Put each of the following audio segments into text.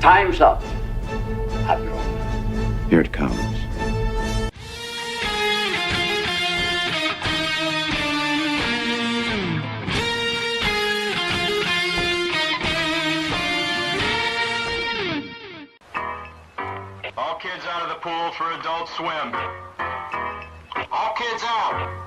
Time's up, Admiral. Here it comes. All kids out of the pool for Adult Swim. All kids out.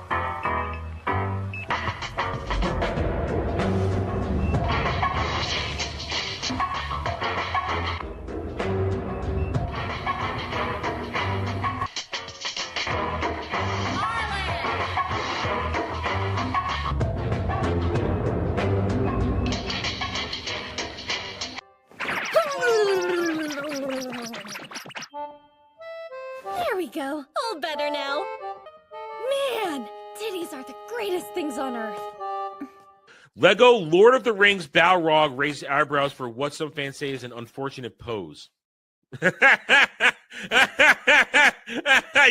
There we go. All better now. Man, titties are the greatest things on earth. Lego Lord of the Rings Balrog raised eyebrows for what some fans say is an unfortunate pose. I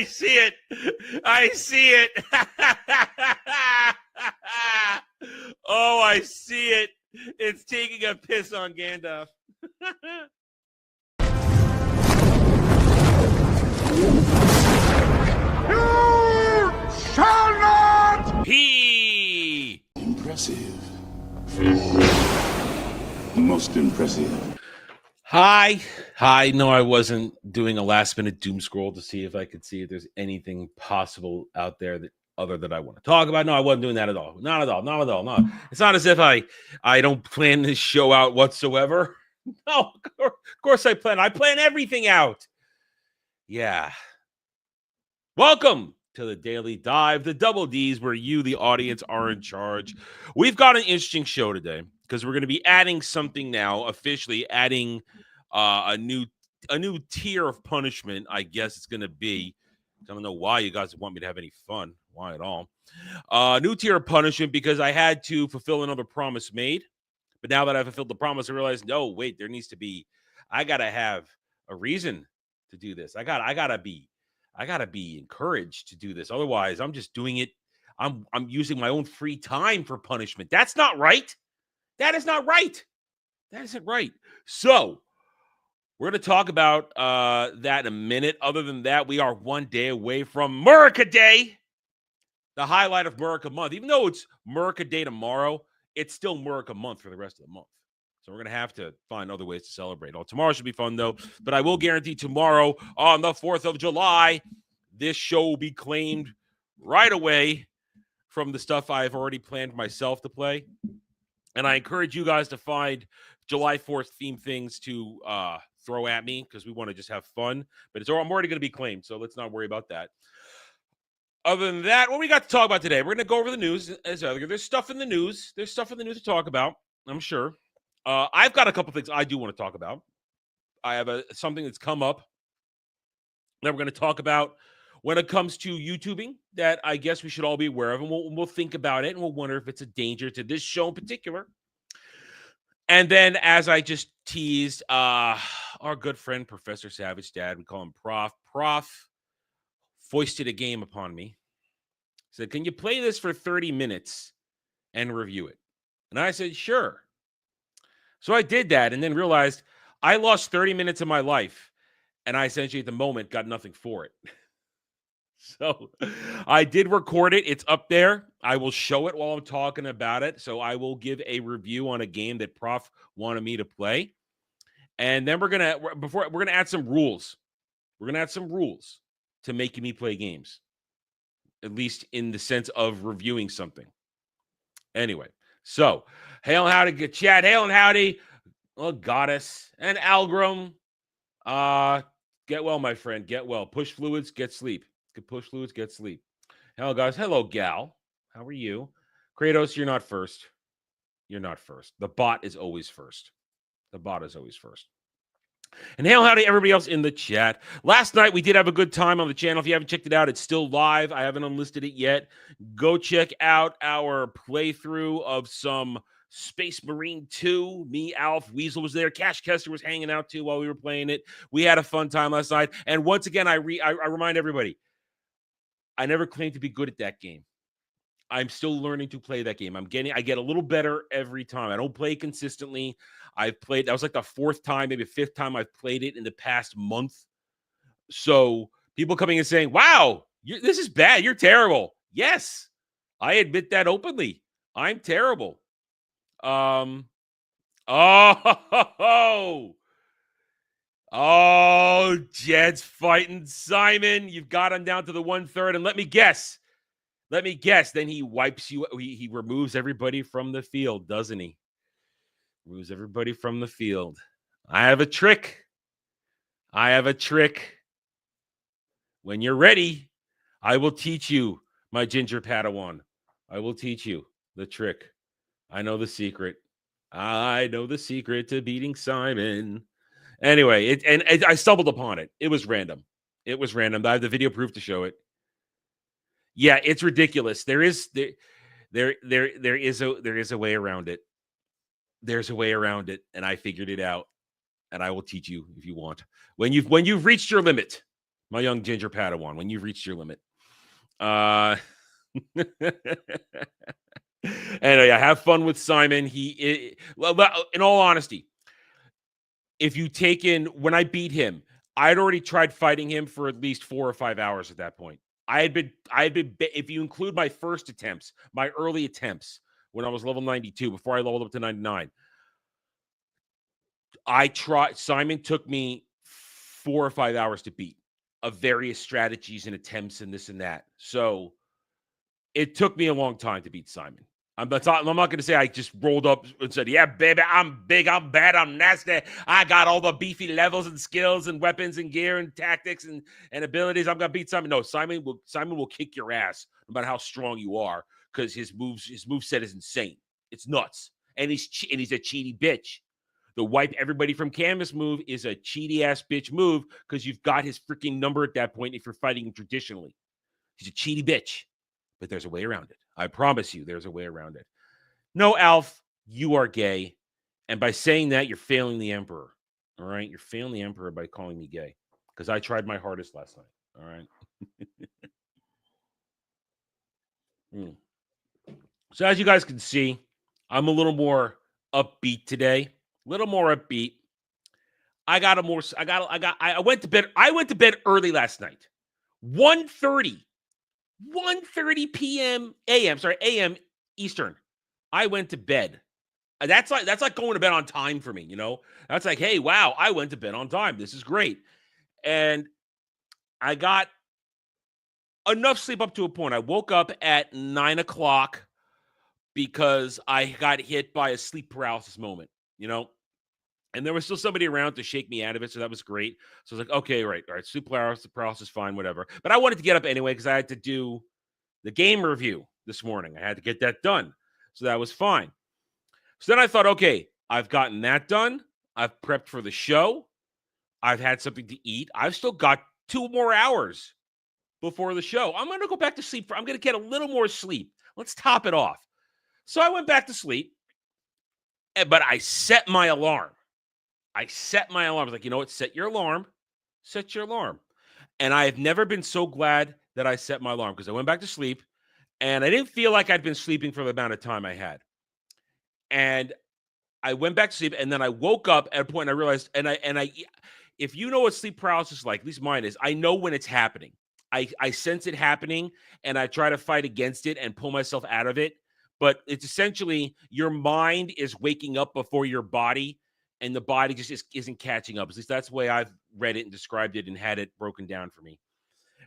see it. I see it. Oh, I see it. It's taking a piss on Gandalf. You shall not! He. Impressive. Most impressive. Hi. No, I wasn't doing a last-minute doom scroll to see if I could see if there's anything possible out there that other that I want to talk about. No, I wasn't doing that at all. Not at all. No. It's not as if I don't plan this show out whatsoever. No, of course I plan. I plan everything out. Yeah. Welcome to the Daily Dive, the Double D's, where you, the audience, are in charge. We've got an interesting show today because we're going to be adding something now, officially adding a new tier of punishment. I guess it's going to be. I don't know why you guys want me to have any fun. Why at all? New tier of punishment because I had to fulfill another promise made. But now that I fulfilled the promise, I realized, no, wait, there needs to be. I gotta have a reason to do this. I gotta be encouraged to do this. Otherwise, I'm just doing it. I'm using my own free time for punishment. That's not right. That is not right. That isn't right. So we're going to talk about that in a minute. Other than that, we are one day away from Murica Day, the highlight of Murica Month. Even though it's Murica Day tomorrow, it's still Murica Month for the rest of the month. So we're going to have to find other ways to celebrate. Tomorrow should be fun, though. But I will guarantee tomorrow, on the 4th of July, this show will be claimed right away from the stuff I've already planned myself to play. And I encourage you guys to find July 4th themed things to throw at me because we want to just have fun. But I'm already going to be claimed, so let's not worry about that. Other than that, what we got to talk about today? We're going to go over the news. There's stuff in the news. There's stuff in the news to talk about, I'm sure. I've got a couple things I do want to talk about. I have something that's come up that we're going to talk about when it comes to YouTubing that I guess we should all be aware of, and we'll think about it, and we'll wonder if it's a danger to this show in particular. And then, as I just teased, our good friend, Professor Savage Dad, we call him Prof, foisted a game upon me. He said, can you play this for 30 minutes and review it? And I said, sure. So I did that and then realized I lost 30 minutes of my life, and I essentially at the moment got nothing for it. So I did record it. It's up there. I will show it while I'm talking about it. So I will give a review on a game that Prof wanted me to play. And then we're going to add some rules. We're going to add some rules to making me play games, at least in the sense of reviewing something. Anyway, so hail and howdy, good chat. Hail and howdy, Goddess and Algram. Get well, my friend. Get well. Push fluids, get sleep. Push fluids, get sleep. Hello, guys. Hello, Gal. How are you? Kratos, you're not first. You're not first. The bot is always first. The bot is always first. And hail howdy everybody else in the chat. Last night we did have a good time on the channel. If you haven't checked it out, it's still live. I haven't unlisted it yet. Go check out our playthrough of some Space Marine 2. Me, Alf, Weasel was there. Cash Kester was hanging out too while we were playing it. We had a fun time last night. And once again, I remind everybody, I never claimed to be good at that game. I'm still learning to play that game. I get a little better every time. I don't play consistently. I've played, that was like the 4th time, maybe 5th time I've played it in the past month. So people coming and saying, wow, this is bad. You're terrible. Yes, I admit that openly. I'm terrible. Oh, Jed's fighting Simon. You've got him down to the 1/3. And let me guess. Then he wipes you. He removes everybody from the field, doesn't he? Removes everybody from the field. I have a trick. When you're ready, I will teach you, my ginger Padawan. I will teach you the trick. I know the secret. I know the secret to beating Simon. Anyway, I stumbled upon it. It was random. I have the video proof to show it. Yeah, it's ridiculous. There is a way around it. There's a way around it, and I figured it out. And I will teach you if you want. When you've reached your limit, my young ginger Padawan, when you've reached your limit. Anyway, I have fun with Simon. In all honesty, if you take in, when I beat him, I'd already tried fighting him for at least 4 or 5 hours at that point. I had been, if you include my first attempts, my early attempts, when I was level 92, before I leveled up to 99, Simon took me 4 or 5 hours to beat, of various strategies and attempts and this and that. So it took me a long time to beat Simon. I'm not going to say I just rolled up and said, yeah, baby, I'm big, I'm bad, I'm nasty. I got all the beefy levels and skills and weapons and gear and tactics and abilities. I'm going to beat Simon. No, Simon will kick your ass no matter how strong you are, because his moveset is insane. It's nuts. And he's a cheaty bitch. The wipe everybody from canvas move is a cheaty ass bitch move, because you've got his freaking number at that point if you're fighting him traditionally. He's a cheaty bitch. But there's a way around it. I promise you there's a way around it. No, Alf, you are gay. And by saying that, you're failing the Emperor. All right? You're failing the Emperor by calling me gay. Because I tried my hardest last night. All right? So as you guys can see, I'm a little more upbeat today. A little more upbeat. I went to bed. I went to bed early last night. 1:30 p.m. a.m. Eastern. I went to bed. That's like going to bed on time for me, you know? That's like, hey, wow, I went to bed on time. This is great. And I got enough sleep up to a point. I woke up at 9 o'clock because I got hit by a sleep paralysis moment, you know? And there was still somebody around to shake me out of it, so that was great. So I was like, okay, right, all right, sleep paralysis, fine, whatever. But I wanted to get up anyway because I had to do the game review this morning. I had to get that done, so that was fine. So then I thought, okay, I've gotten that done. I've prepped for the show. I've had something to eat. I've still got 2 more hours before the show. I'm going to go back to sleep. I'm going to get a little more sleep. Let's top it off. So I went back to sleep, but I set my alarm. I was like, you know what? Set your alarm. And I have never been so glad that I set my alarm, because I went back to sleep and I didn't feel like I'd been sleeping for the amount of time I had. And I went back to sleep, and then I woke up at a point and I realized, if you know what sleep paralysis is like, at least mine is, I know when it's happening. I sense it happening, and I try to fight against it and pull myself out of it. But it's essentially your mind is waking up before your body, and the body just isn't catching up. At least that's the way I've read it and described it and had it broken down for me.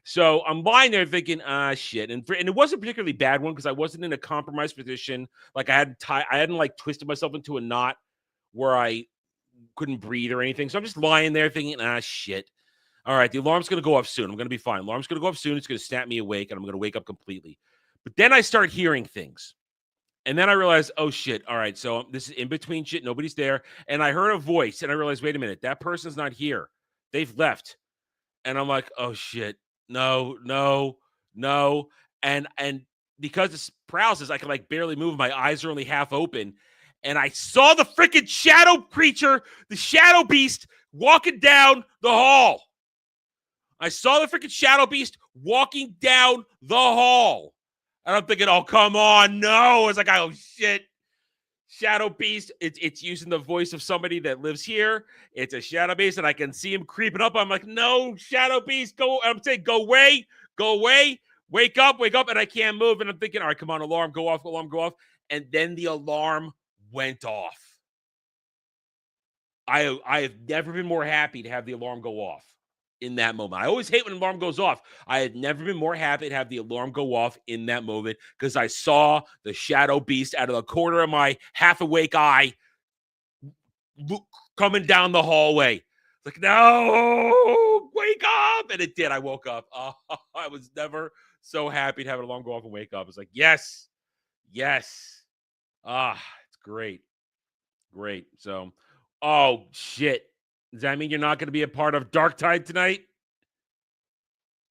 So I'm lying there thinking, shit. And it wasn't a particularly bad one, because I wasn't in a compromised position. Like I hadn't like twisted myself into a knot where I couldn't breathe or anything. So I'm just lying there thinking, shit. All right, the alarm's going to go off soon. I'm going to be fine. Alarm's going to go off soon. It's going to snap me awake, and I'm going to wake up completely. But then I start hearing things. And then I realized, oh, shit. All right, so this is in between shit. Nobody's there. And I heard a voice, and I realized, wait a minute. That person's not here. They've left. And I'm like, oh, shit. No. And because it's paralysis, I can like barely move. My eyes are only half open. And I saw the freaking shadow creature, the shadow beast, walking down the hall. I saw the freaking shadow beast walking down the hall. And I'm thinking, oh, come on, no. It's like, oh, shit. Shadow Beast, it's using the voice of somebody that lives here. It's a Shadow Beast, and I can see him creeping up. I'm like, no, Shadow Beast, go. I'm saying, go away, wake up, and I can't move. And I'm thinking, all right, come on, alarm, go off. And then the alarm went off. I have never been more happy to have the alarm go off in that moment. I always hate when an alarm goes off. I had never been more happy to have the alarm go off in that moment because I saw the Shadow Beast out of the corner of my half-awake eye coming down the hallway. Like, no, wake up. And it did. I woke up. I was never so happy to have an alarm go off and wake up. It's like, yes. It's great. So, oh, shit. Does that mean you're not going to be a part of Dark Tide tonight?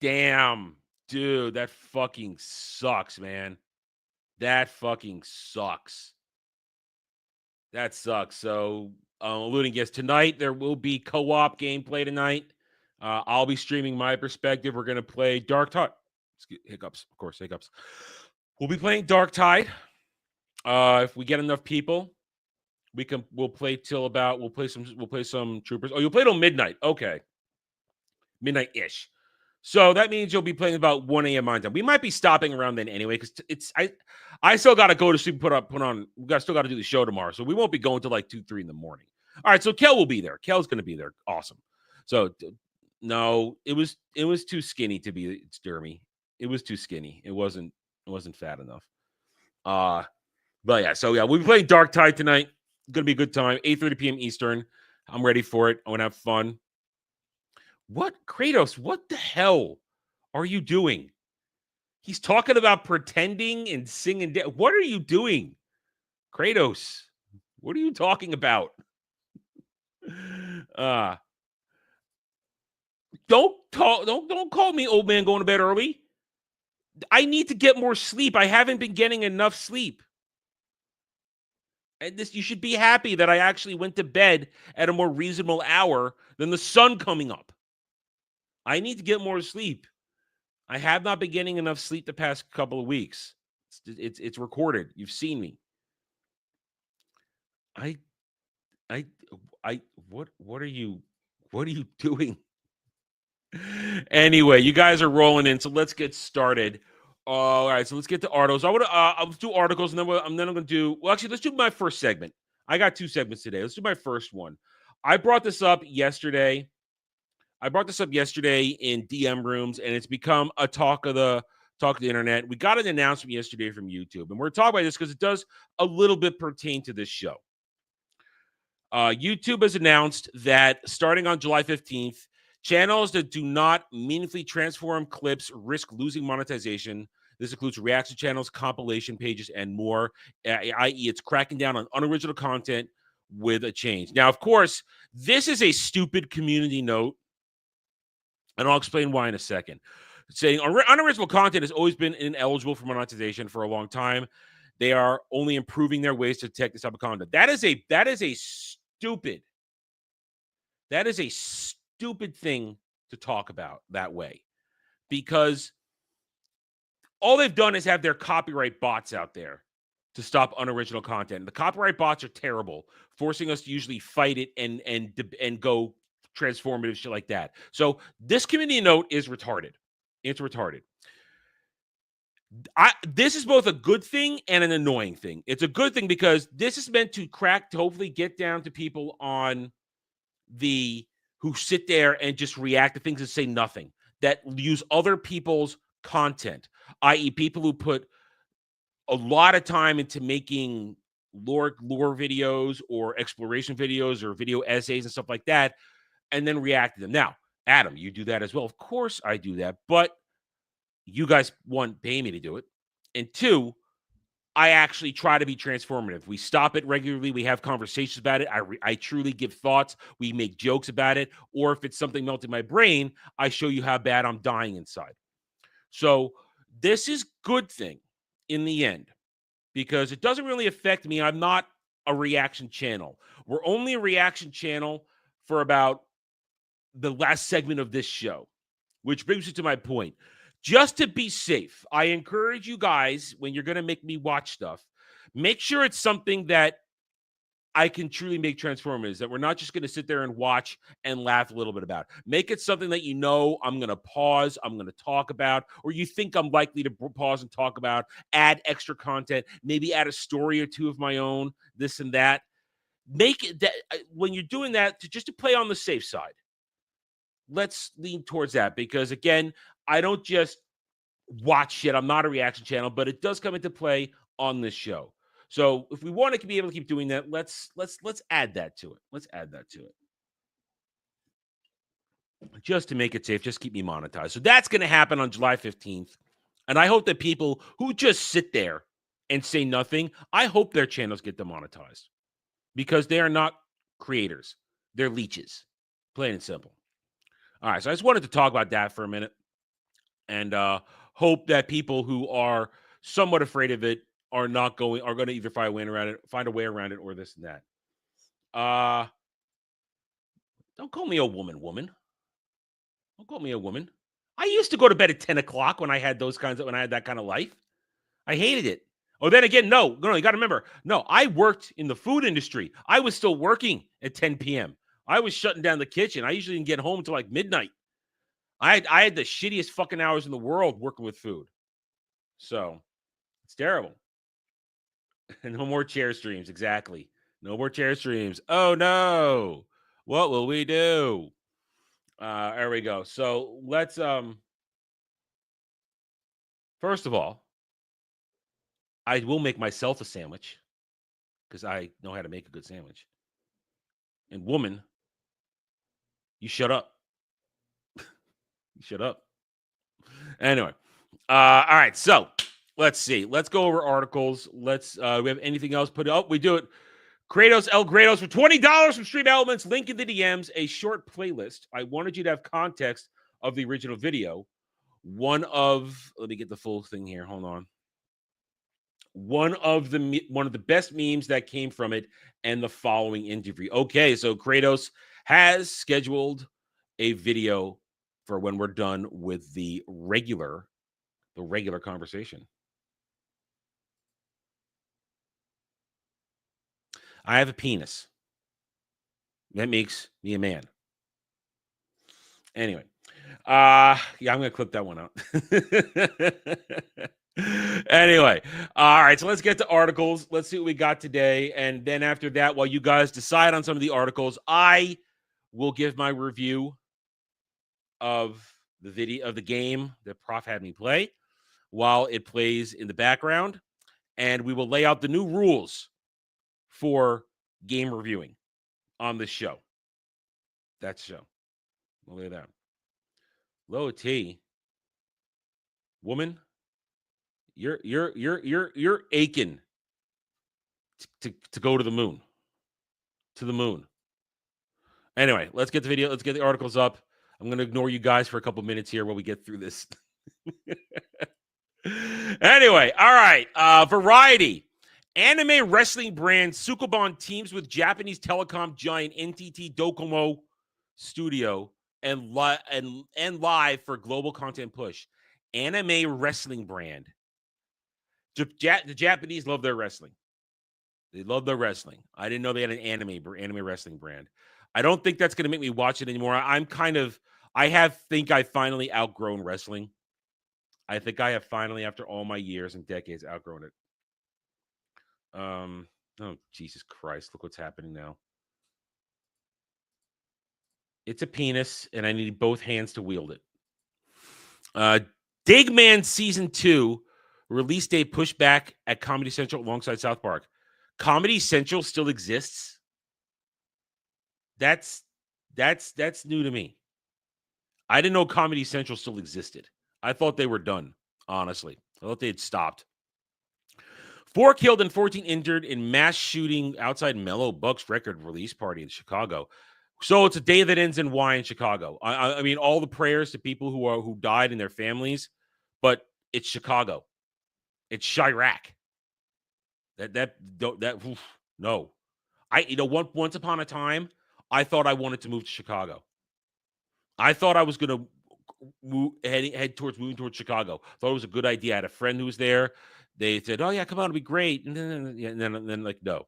Damn. Dude, that fucking sucks, man. That fucking sucks. That sucks. So, alluding, yes, tonight there will be co-op gameplay tonight. I'll be streaming my perspective. We're going to play Dark Tide. Hiccups, of course, hiccups. We'll be playing Dark Tide. If we get enough people, we'll play some troopers. Oh, you'll play till midnight. Okay. Midnight-ish. So that means you'll be playing about 1 a.m. my time. We might be stopping around then anyway, because I still got to go to sleep, still got to do the show tomorrow. So we won't be going till like 2, 3 in the morning. All right, so Kel will be there. Kel's going to be there. Awesome. So no, it was too skinny to be Jeremy. It was too skinny. It wasn't fat enough. But yeah, so yeah, we'll be playing Dark Tide tonight. Gonna be a good time. 8:30 p.m. Eastern. I'm ready for it. I want to have fun. What, Kratos? What the hell are you doing? He's talking about pretending and singing. What are you doing, Kratos? What are you talking about? Don't call me old man going to bed early. I need to get more sleep. I haven't been getting enough sleep. And you should be happy that I actually went to bed at a more reasonable hour than the sun coming up. I need to get more sleep. I have not been getting enough sleep the past couple of weeks. It's recorded. You've seen me. What are you doing? Anyway, you guys are rolling in, so let's get started. All right, so let's get to articles. I'll do articles, and then I'm going to do. Well, actually, let's do my first segment. I got 2 segments today. Let's do my first one. I brought this up yesterday. in DM rooms, and it's become a talk of the internet. We got an announcement yesterday from YouTube, and we're talking about this because it does a little bit pertain to this show. YouTube has announced that starting on July 15th, channels that do not meaningfully transform clips risk losing monetization. This includes reaction channels, compilation pages, and more, i.e. it's cracking down on unoriginal content with a change. Now, of course, this is a stupid community note, and I'll explain why in a second. Saying unoriginal content has always been ineligible for monetization for a long time. They are only improving their ways to detect this type of content. That is a stupid thing to talk about that way, because all they've done is have their copyright bots out there to stop unoriginal content. The copyright bots are terrible, forcing us to usually fight it and go transformative shit like that. So this community note is retarded. It's retarded. This is both a good thing and an annoying thing. It's a good thing because this is meant to hopefully get down to people who sit there and just react to things and say nothing, that use other people's content, i.e. people who put a lot of time into making lore videos or exploration videos or video essays and stuff like that, and then react to them. Now, Adam, you do that as well. Of course I do that, but you guys, 1, pay me to do it, and 2, I actually try to be transformative. We stop it regularly. We have conversations about it. I truly give thoughts. We make jokes about it. Or if it's something melting my brain, I show you how bad I'm dying inside. So this is good thing in the end, because it doesn't really affect me. I'm not a reaction channel. We're only a reaction channel for about the last segment of this show, which brings me to my point. just to be safe, I encourage you guys, when you're going to make me watch stuff, make sure it's something that I can truly make transformative, that we're not just going to sit there and watch and laugh a little bit about. Make it something that I'm going to pause, I'm going to talk about, or you think I'm likely to pause and talk about, add extra content, maybe add a story or two of my own, this and that. Make it that when you're doing that, just to play on the safe side. Let's lean towards that, because again, I don't just watch shit. I'm not a reaction channel, but it does come into play on this show. So if we want to be able to keep doing that, let's add that to it. Let's add that to it. Just to make it safe, just keep me monetized. So that's going to happen on July 15th. And I hope that people who just sit there and say nothing, I hope their channels get demonetized, because they are not creators. They're leeches. Plain and simple. All right, so I just wanted to talk about that for a minute, and hope that people who are somewhat afraid of it are going to either find a way around it, or this and that. Don't call me a woman. Don't call me a woman. I used to go to bed at 10 o'clock when I had that kind of life. I hated it. Oh, then again, no, you got to remember, no, I worked in the food industry. I was still working at 10 p.m. I was shutting down the kitchen. I usually didn't get home until like midnight. I had the shittiest fucking hours in the world working with food. So it's terrible. No more chair streams. Exactly. No more chair streams. Oh no. What will we do? There we go. So let's first of all, I will make myself a sandwich, because I know how to make a good sandwich. And woman, you shut up. You shut up. Anyway. All right. So let's see. Let's go over articles. Let's we have anything else put up? We do it. Kratos El Kratos for $20 from Stream Elements. Link in the DMs. A short playlist. I wanted you to have context of the original video. Let me get the full thing here. Hold on. One of the best memes that came from it, and the following interview. Okay, so Kratos has scheduled a video for when we're done with the regular conversation. I have a penis. That makes me a man. Anyway, yeah, I'm gonna clip that one out. Anyway, all right, so let's get to articles. Let's see what we got today, and then after that, while you guys decide on some of the articles, I will give my review of the video of the game that Prof had me play while it plays in the background, and we will lay out the new rules for game reviewing on this show. That's show. We'll lay it down. Low T, woman, you're aching to go to the moon. To the moon. Anyway, let's get the video. Let's get the articles up. I'm going to ignore you guys for a couple minutes here while we get through this. Anyway, all right. Variety. Anime wrestling brand Sukoban teams with Japanese telecom giant NTT Docomo Studio and live for global content push. Anime wrestling brand. The Japanese love their wrestling. They love their wrestling. I didn't know they had an anime wrestling brand. I don't think that's going to make me watch it anymore. I think I finally outgrown wrestling. I think I have finally, after all my years and decades, outgrown it. Oh, Jesus Christ. Look what's happening now. It's a penis, and I need both hands to wield it. Digman Season 2 release date pushed back at Comedy Central alongside South Park. Comedy Central still exists? That's new to me. I didn't know Comedy Central still existed. I thought they were done, honestly. I thought they had stopped. 4 killed and 14 injured in mass shooting outside Mellow Buck's record release party in Chicago. So it's a day that ends in Y in Chicago. I mean, all the prayers to people who died and their families, but it's Chicago. It's Chirac. No. Once upon a time, I thought I wanted to move to Chicago. I thought I was going to head towards moving towards Chicago. Thought it was a good idea. I had a friend who was there. They said, "Oh yeah, come on, it'll be great." And then like, no.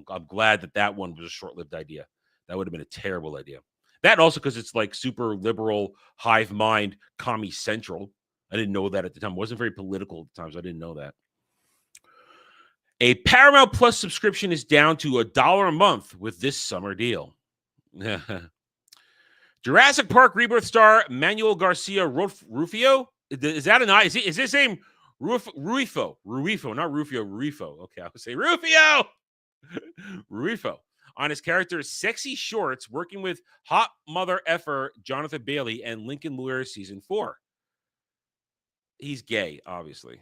I'm glad that one was a short-lived idea. That would have been a terrible idea. That also because it's like super liberal, hive mind, commie central. I didn't know that at the time. It wasn't very political at the time, so I didn't know that. A Paramount Plus subscription is down to $1 a month with this summer deal. Jurassic Park Rebirth star Manuel Garcia Rufio? Is that an I? Is his name Ruifo? Ruifo, not Rufio, Ruifo. Okay, I would say Rufio. Ruifo. On his character Sexy Shorts, working with hot mother effer Jonathan Bailey and Lincoln Lawyer season 4. He's gay, obviously.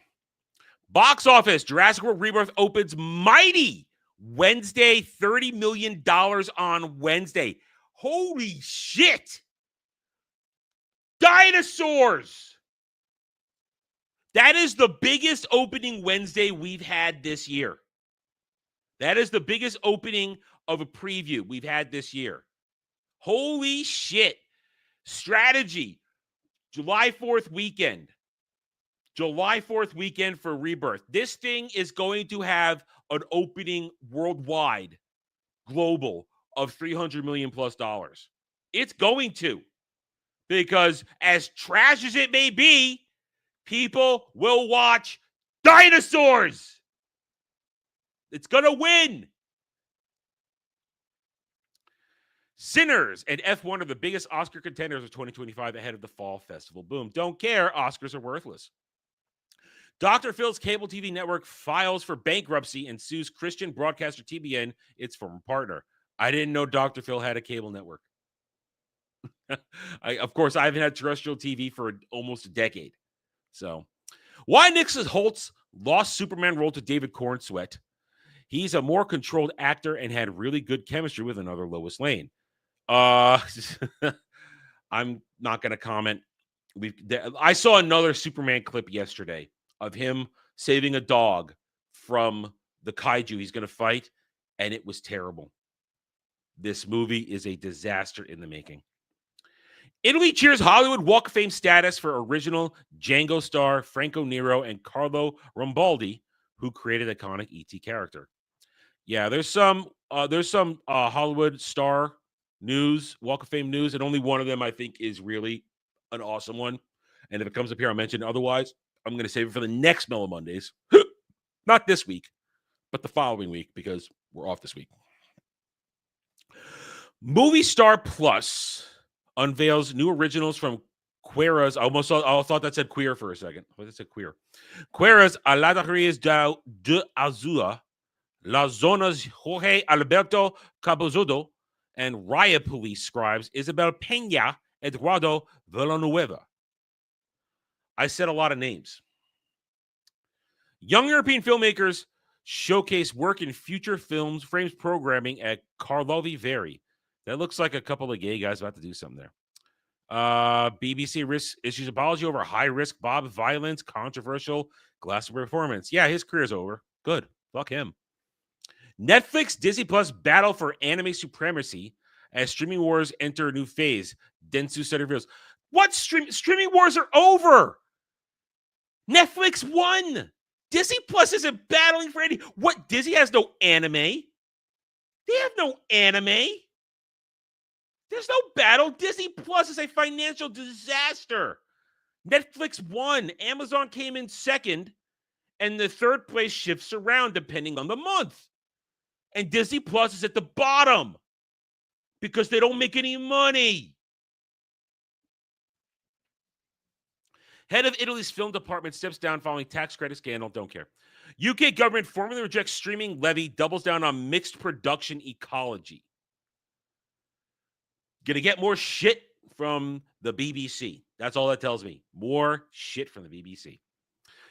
Box office, Jurassic World Rebirth opens mighty Wednesday, $30 million on Wednesday. Holy shit! Dinosaurs! That is the biggest opening Wednesday we've had this year. That is the biggest opening of a preview we've had this year. Holy shit. Strategy, July 4th weekend. July 4th weekend for Rebirth. This thing is going to have an opening worldwide, global, of $300 million plus. It's going to. Because as trash as it may be, people will watch dinosaurs. It's going to win. Sinners and F1 are the biggest Oscar contenders of 2025 ahead of the Fall Festival. Boom. Don't care. Oscars are worthless. Dr. Phil's cable TV network files for bankruptcy and sues Christian broadcaster TBN, its former partner. I didn't know Dr. Phil had a cable network. Of course, I haven't had terrestrial TV for almost a decade. So, why Nicholas Holtz lost Superman role to David Cornsweet? He's a more controlled actor and had really good chemistry with another Lois Lane. I'm not going to comment. I saw another Superman clip yesterday of him saving a dog from the kaiju he's going to fight, and it was terrible. This movie is a disaster in the making. Italy cheers Hollywood Walk of Fame status for original Django star Franco Nero and Carlo Rambaldi, who created iconic E.T. character. Yeah, there's some Hollywood star news, Walk of Fame news, and only one of them I think is really an awesome one. And if it comes up here, I'll mention it. Otherwise, I'm going to save it for the next Mellow Mondays. Not this week, but the following week, because we're off this week. Movie Star Plus unveils new originals from Quera's. I thought that said queer for a second. I thought that said queer. Quera's Aladarias de Azula, Las Zonas Jorge Alberto Capozodo, and Raya Police scribes Isabel Peña Eduardo Villanueva. I said a lot of names. Young European filmmakers showcase work in future frames programming at Karlovy Vary. That looks like a couple of gay guys about to do something there. BBC issues apology over high-risk Bob violence, controversial Glastonbury performance. Yeah, his career's over. Good. Fuck him. Netflix, Disney Plus battle for anime supremacy as streaming wars enter a new phase. Dentsu study reveals. What streaming wars are over? Netflix won. Disney Plus isn't battling for any. What? Disney has no anime. They have no anime. There's no battle. Disney Plus is a financial disaster. Netflix won. Amazon came in second, and the third place shifts around depending on the month. And Disney Plus is at the bottom because they don't make any money. Head of Italy's film department steps down following tax credit scandal. Don't care. UK government formally rejects streaming levy, doubles down on mixed production ecology. Gonna get more shit from the BBC. That's all that tells me. More shit from the BBC.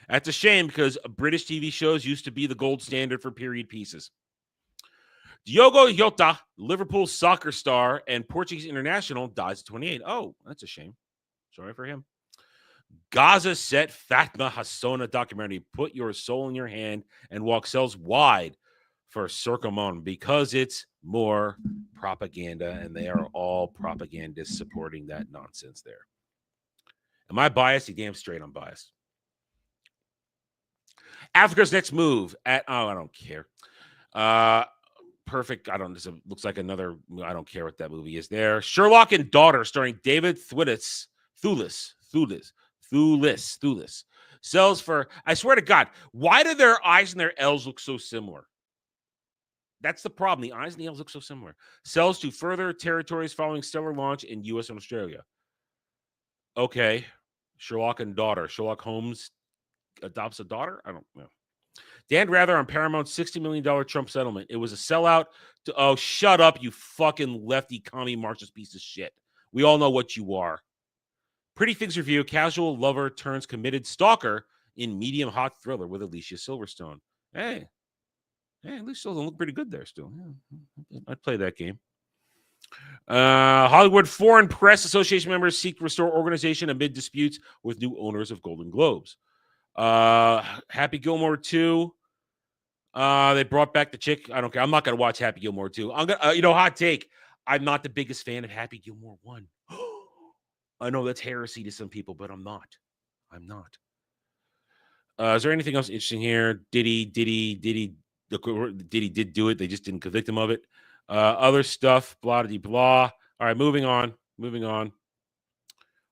That's a shame because British TV shows used to be the gold standard for period pieces. Diogo Jota, Liverpool soccer star and Portuguese international, dies at 28. Oh, that's a shame. Sorry for him. Gaza set Fatma Hassona documentary, Put Your Soul in Your Hand and Walk sells wide for Circumon because it's more propaganda, and they are all propagandists supporting that nonsense there. Am I biased? You damn straight I'm biased. Africa's Next Move at I don't care. Perfect. I don't. This looks like another. I don't care what that movie is. There, Sherlock and Daughter, starring David Thewlis. Sells for. I swear to God, why do their eyes and their L's look so similar? That's the problem. The eyes and the L's look so similar. Sells to further territories following stellar launch in U.S. and Australia. Okay, Sherlock and Daughter. Sherlock Holmes adopts a daughter. I don't know. Dan Rather on Paramount's $60 million Trump settlement. It was a sellout to, oh, shut up, you fucking lefty commie Marxist piece of shit. We all know what you are. Pretty Things Review, casual lover turns committed stalker in medium hot thriller with Alicia Silverstone. Hey, Alicia Silverstone look pretty good there still. Yeah, I'd play that game. Hollywood Foreign Press Association members seek to restore organization amid disputes with new owners of Golden Globes. Happy Gilmore 2. They brought back the chick. I don't care. I'm not gonna watch Happy Gilmore 2. I'm gonna, hot take. I'm not the biggest fan of Happy Gilmore 1. I know that's heresy to some people, but I'm not. Is there anything else interesting here? Diddy did do it. They just didn't convict him of it. Other stuff, blah de blah. All right, moving on.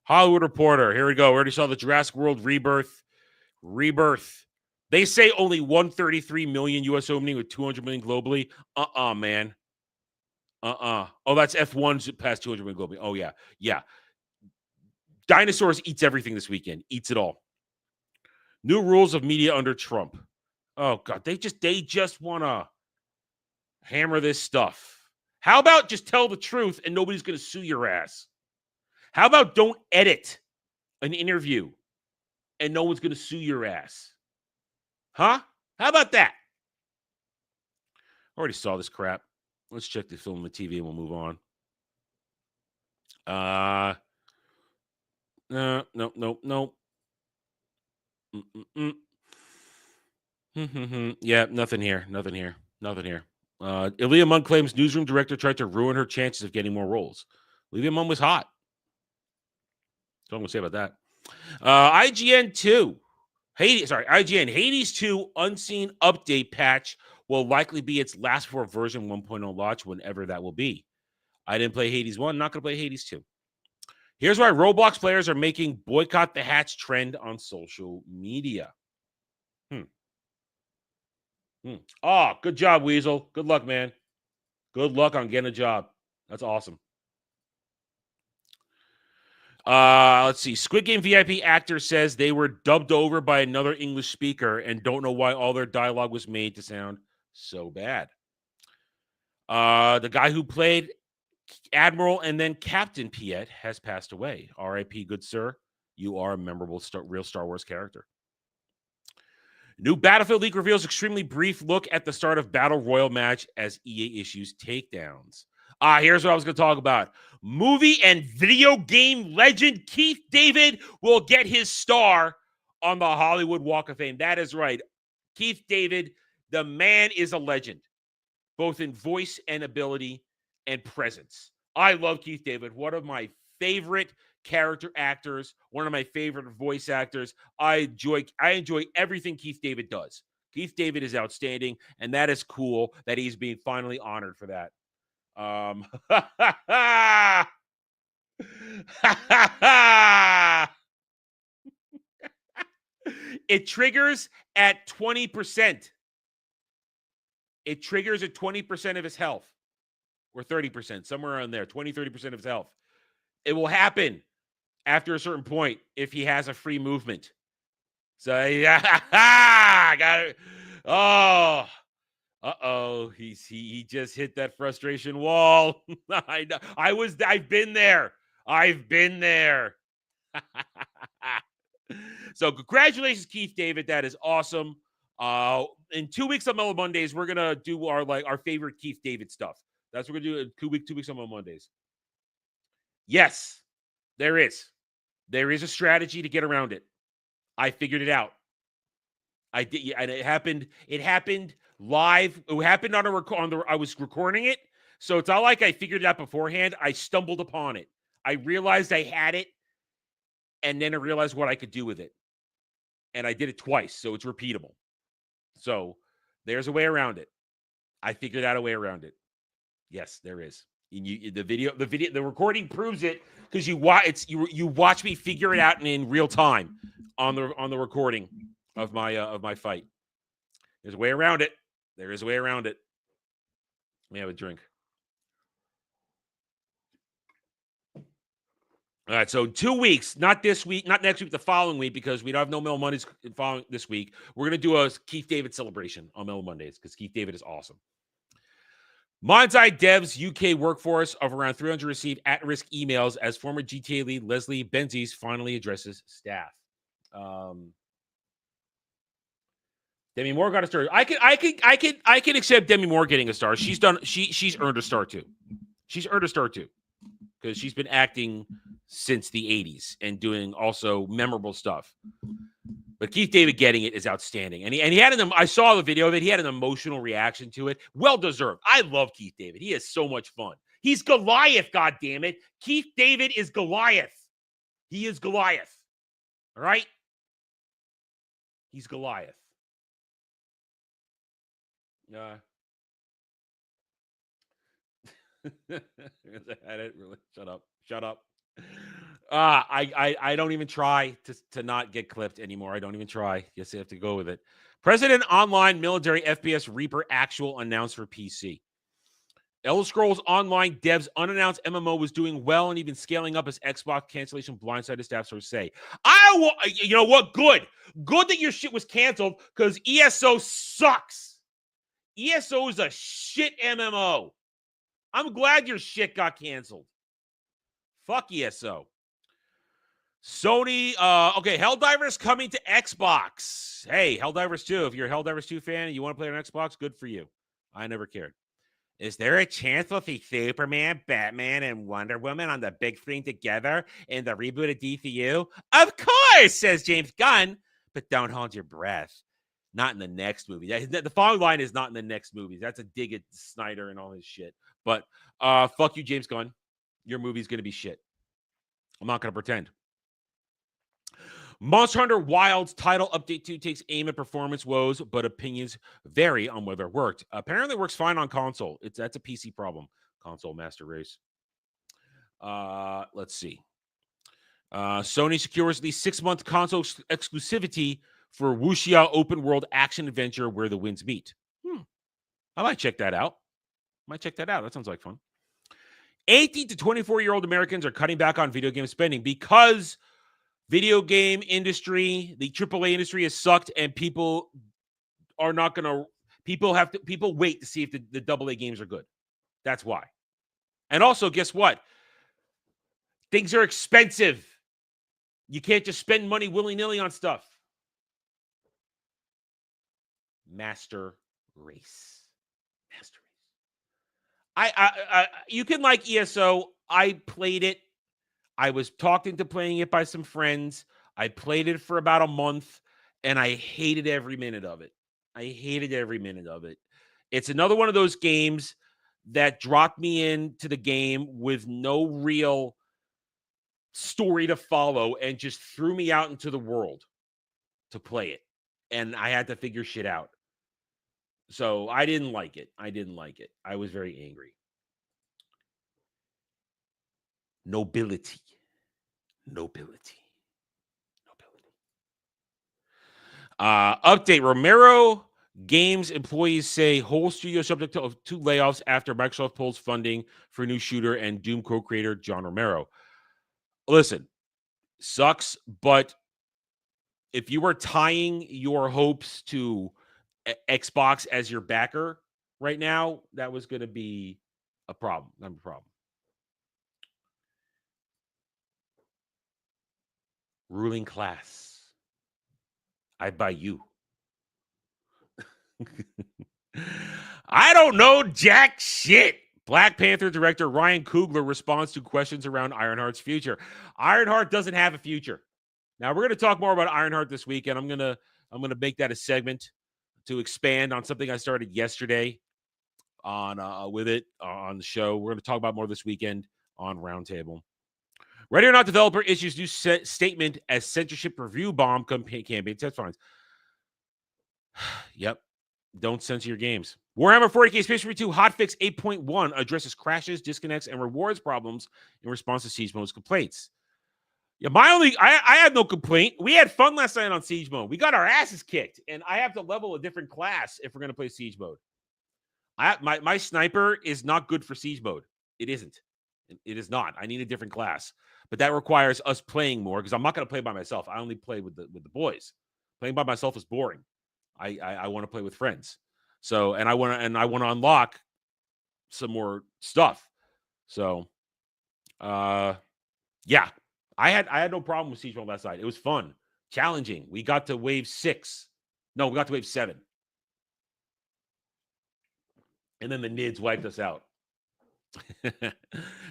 Hollywood Reporter. Here we go. We already saw the Jurassic World Rebirth. They say only 133 million U.S. opening with 200 million globally. Man. Oh, that's F1's past 200 million globally. Oh, yeah. Dinosaurs eats everything this weekend. Eats it all. New rules of media under Trump. Oh, God. They just want to hammer this stuff. How about just tell the truth and nobody's going to sue your ass? How about don't edit an interview and no one's going to sue your ass? Huh? How about that? I already saw this crap. Let's check the film on the TV and we'll move on. No. Yeah, nothing here. Ilya Munn claims newsroom director tried to ruin her chances of getting more roles. Ilya Munn was hot. That's all I'm going to say about that. IGN 2. IGN. Hades 2 unseen update patch will likely be its last before version 1.0 launch, whenever that will be. I didn't play Hades 1, not going to play Hades 2. Here's why Roblox players are making boycott the hats trend on social media. Oh, good job, Weasel. Good luck, man. Good luck on getting a job. That's awesome. Let's see. Squid Game VIP actor says they were dubbed over by another English speaker and don't know why all their dialogue was made to sound so bad. The guy who played Admiral and then Captain Piet has passed away. R.I.P. Good sir. You are a memorable real Star Wars character. New Battlefield leak reveals extremely brief look at the start of Battle Royal match as EA issues takedowns. Here's what I was going to talk about. Movie and video game legend Keith David will get his star on the Hollywood Walk of Fame. That is right. Keith David, the man is a legend, both in voice and ability and presence. I love Keith David, one of my favorite character actors, one of my favorite voice actors. I enjoy everything Keith David does. Keith David is outstanding, and that is cool that he's being finally honored for that. It triggers at 20%. It triggers at 20% of his health, or 30%, somewhere around there, 30% of his health. It will happen after a certain point if he has a free movement. So, yeah, got it. Oh, he just hit that frustration wall. I know. I've been there. So congratulations, Keith David. That is awesome. In 2 weeks on Mellow Mondays, we're gonna do our favorite Keith David stuff. That's what we're gonna do in 2 weeks on Mellow Mondays. Yes, there is. There is a strategy to get around it. I figured it out. I did, and it happened. It happened live. It happened on I was recording it, so it's not like I figured it out beforehand. I stumbled upon it. I realized I had it, And then I realized what I could do with it. And I did it twice, so it's repeatable. So there's a way around it. I figured out a way around it. Yes, there is. And the recording proves it because you watch me figure it out in real time on the recording of my fight. There's a way around it. There is a way around it. Let me have a drink. All right, so 2 weeks, not this week, not next week, the following week, because we don't have no Middle Mondays following this week. We're going to do a Keith David celebration on Middle Mondays because Keith David is awesome. Mind's Eye Dev's UK workforce of around 300 received at-risk emails as former GTA lead Leslie Benzies finally addresses staff. Demi Moore got a star. I can accept Demi Moore getting a star. She's earned a star too. She's earned a star too because she's been acting since the 80s and doing also memorable stuff. But Keith David getting it is outstanding. And he had I saw the video of it. He had an emotional reaction to it. Well deserved. I love Keith David. He is so much fun. He's Goliath, goddammit. Keith David is Goliath. He is Goliath. All right? He's Goliath. I didn't really. Shut up. I don't even try to not get clipped anymore. I don't even try. Guess I have to go with it. President Online Military FPS Reaper Actual announced for PC. Elder Scrolls Online devs unannounced MMO was doing well and even scaling up as Xbox cancellation blindsided staff sources say. You know what? Good that your shit was canceled because ESO sucks. ESO is a shit MMO. I'm glad your shit got canceled. Fuck ESO. Sony, okay, Helldivers coming to Xbox. Hey, Helldivers 2. If you're a Helldivers 2 fan and you want to play on Xbox, good for you. I never cared. Is there a chance we'll see Superman, Batman, and Wonder Woman on the big screen together in the rebooted DCU? Of course, says James Gunn, but don't hold your breath. Not in the next movie. The following line is not in the next movie. That's a dig at Snyder and all his shit. But fuck you, James Gunn. Your movie's going to be shit. I'm not going to pretend. Monster Hunter Wilds title update 2 takes aim at performance woes, but opinions vary on whether it worked. Apparently, it works fine on console. That's a PC problem. Console Master Race. Let's see. Sony secures the 6-month console exclusivity for Wuxia open world action adventure where the winds meet. I might check that out. That sounds like fun. 18 to 24-year-old Americans are cutting back on video game spending because video game industry, the AAA industry has sucked, and people are not going to. People wait to see if the AA games are good. That's why. And also, guess what? Things are expensive. You can't just spend money willy-nilly on stuff. Master Race. You can like ESO. I played it. I was talked into playing it by some friends. I played it for about a month, and I hated every minute of it. It's another one of those games that dropped me into the game with no real story to follow and just threw me out into the world to play it. And I had to figure shit out. So I didn't like it. I was very angry. Nobility. Update. Romero Games employees say whole studio subject to 2 layoffs after Microsoft pulls funding for new shooter and Doom co-creator John Romero. Listen, sucks, but if you are tying your hopes to Xbox as your backer right now, that was going to be a problem. Ruling class. I buy you. I don't know jack shit. Black Panther director Ryan Coogler responds to questions around Ironheart's future. Ironheart doesn't have a future. Now we're going to talk more about Ironheart this week, and I'm going to make that a segment to expand on something I started yesterday on with it on the show. We're going to talk about more this weekend on Roundtable. Ready or Not developer issues new statement as censorship review bomb campaign test finds. Yep. Don't censor your games. Warhammer 40k Space Marine 2 Hotfix 8.1 addresses crashes, disconnects, and rewards problems in response to Siege Mode's complaints. Yeah, I had no complaint. We had fun last night on Siege Mode. We got our asses kicked, and I have to level a different class if we're going to play Siege Mode. My sniper is not good for Siege Mode. It isn't. It is not. I need a different class. But that requires us playing more because I'm not going to play by myself. I only play with the boys. Playing by myself is boring. I want to play with friends. So, and I want to unlock some more stuff. So, yeah, I had no problem with Siege Mode last night. It was fun, challenging. We got to wave 6. No, we got to wave 7. And then the NIDS wiped us out.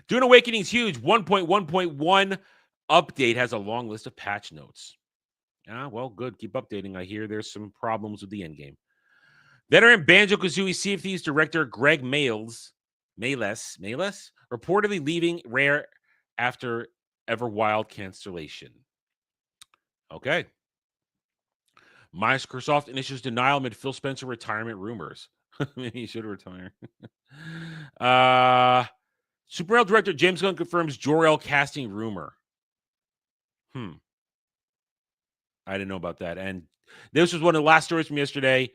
Dune Awakening's huge 1.1.1 update has a long list of patch notes. Well, good. Keep updating. I hear there's some problems with the endgame. Veteran Banjo-Kazooie Sea of Thieves director Greg Mayles reportedly leaving Rare after Everwild cancellation. Okay. Microsoft initials denial amid Phil Spencer retirement rumors. Maybe he should retire. Superhero director James Gunn confirms Jor-El casting rumor. I didn't know about that. And this was one of the last stories from yesterday.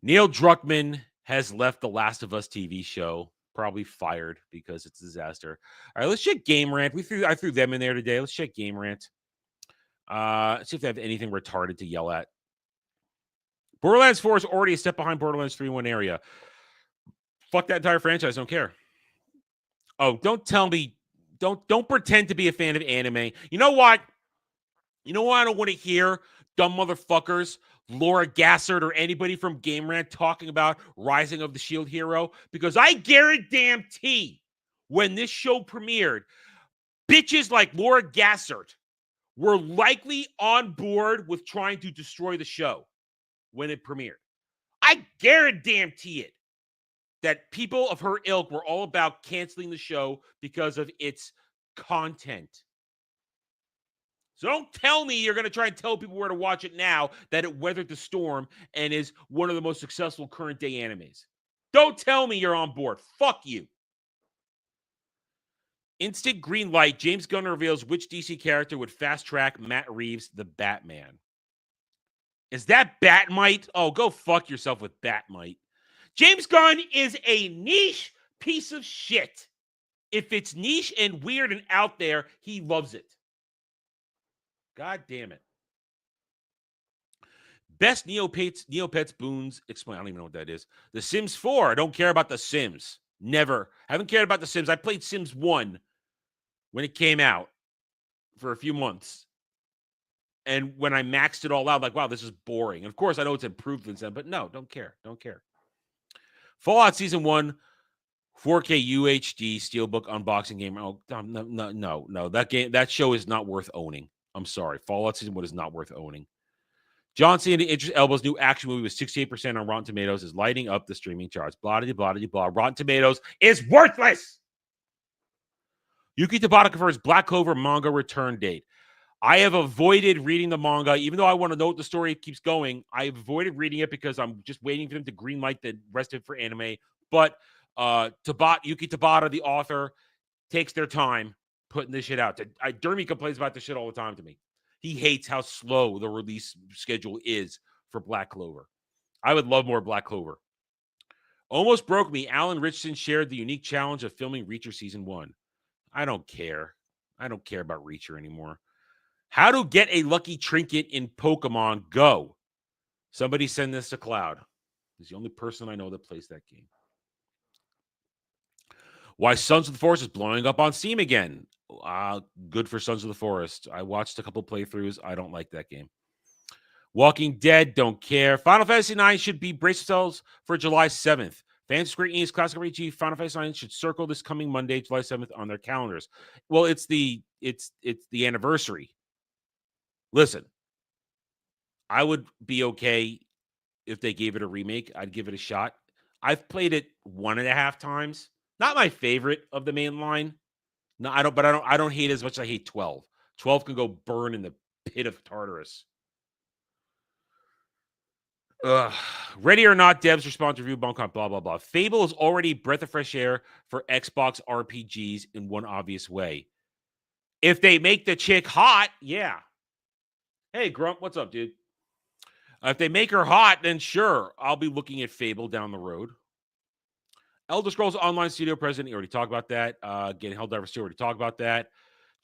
Neil Druckmann has left the Last of Us TV show, probably fired because it's a disaster. All right, let's check Game Rant. I threw them in there today. Let's check Game Rant. See if they have anything retarded to yell at. Borderlands 4 is already a step behind Borderlands 3 in one area. Fuck that entire franchise. Don't care. Oh, don't tell me. Don't pretend to be a fan of anime. You know what? I don't want to hear dumb motherfuckers, Laura Gassert, or anybody from Game Rant talking about Rising of the Shield Hero, because I guarantee when this show premiered, bitches like Laura Gassert were likely on board with trying to destroy the show when it premiered. I guarantee it that people of her ilk were all about canceling the show because of its content. So don't tell me you're going to try and tell people where to watch it now that it weathered the storm and is one of the most successful current day animes. Don't tell me you're on board. Fuck you. Instant green light. James Gunn reveals which DC character would fast track Matt Reeves' The Batman. Is that Batmite? Oh, go fuck yourself with Batmite. James Gunn is a niche piece of shit. If it's niche and weird and out there, he loves it. God damn it. Best Neopets boons. Explain. I don't even know what that is. The Sims 4. I don't care about The Sims. Never. Haven't cared about The Sims. I played Sims 1 when it came out for a few months. And when I maxed it all out, like, wow, this is boring. And of course, I know it's improved since then, but no, don't care. Don't care. Fallout Season 1, 4K UHD Steelbook unboxing game. Oh, no. That show is not worth owning. I'm sorry. Fallout Season 1 is not worth owning. John Cena, Idris Elba's new action movie with 68% on Rotten Tomatoes is lighting up the streaming charts. Blah, blah, blah, blah. Rotten Tomatoes is worthless. Yuki Tabata confirms Black Clover manga return date. I have avoided reading the manga, even though I want to know what the story keeps going. I avoided reading it because I'm just waiting for them to greenlight the rest of it for anime. But Yuki Tabata, the author, takes their time putting this shit out. Dermy complains about this shit all the time to me. He hates how slow the release schedule is for Black Clover. I would love more Black Clover. Almost broke me. Alan Richardson shared the unique challenge of filming Reacher Season 1. I don't care. I don't care about Reacher anymore. How to get a lucky trinket in Pokemon Go. Somebody send this to Cloud. He's the only person I know that plays that game. Why Sons of the Forest is blowing up on Steam again. Good for Sons of the Forest. I watched a couple playthroughs. I don't like that game. Walking Dead, don't care. Final Fantasy IX should be brace yourselves for July 7th. Fans of Square Enix Classic RPG Final Fantasy IX should circle this coming Monday, July 7th on their calendars. Well, it's the anniversary. Listen, I would be okay if they gave it a remake. I'd give it a shot. I've played it 1.5 times. Not my favorite of the main line. No, I don't. But I don't hate it as much as I hate 12. 12 can go burn in the pit of Tartarus. Ready or not, devs respond to review Buncomp, blah, blah, blah. Fable is already breath of fresh air for Xbox RPGs in one obvious way. If they make the chick hot, yeah. Hey, Grump, what's up, dude? If they make her hot, then sure, I'll be looking at Fable down the road. Elder Scrolls Online Studio President, you already talked about that. Getting Helldivers 2, already talked about that.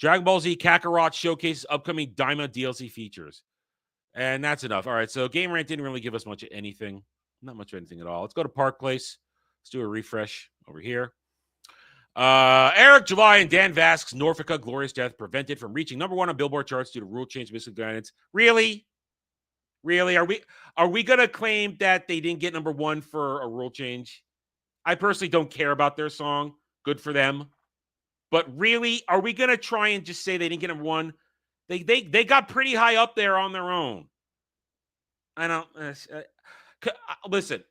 Dragon Ball Z Kakarot showcases upcoming Diamond DLC features. And that's enough. All right, so Game Rant didn't really give us much of anything. Not much of anything at all. Let's go to Park Place. Let's do a refresh over here. Eric July and Dan Vask's Norfolka Glorious Death prevented from reaching number 1 on Billboard charts due to rule change misguidance. Really? Are we gonna claim that they didn't get number 1 for a rule change? I personally don't care about their song. Good for them. But really, are we gonna try and just say they didn't get number 1? They got pretty high up there on their own. I don't listen.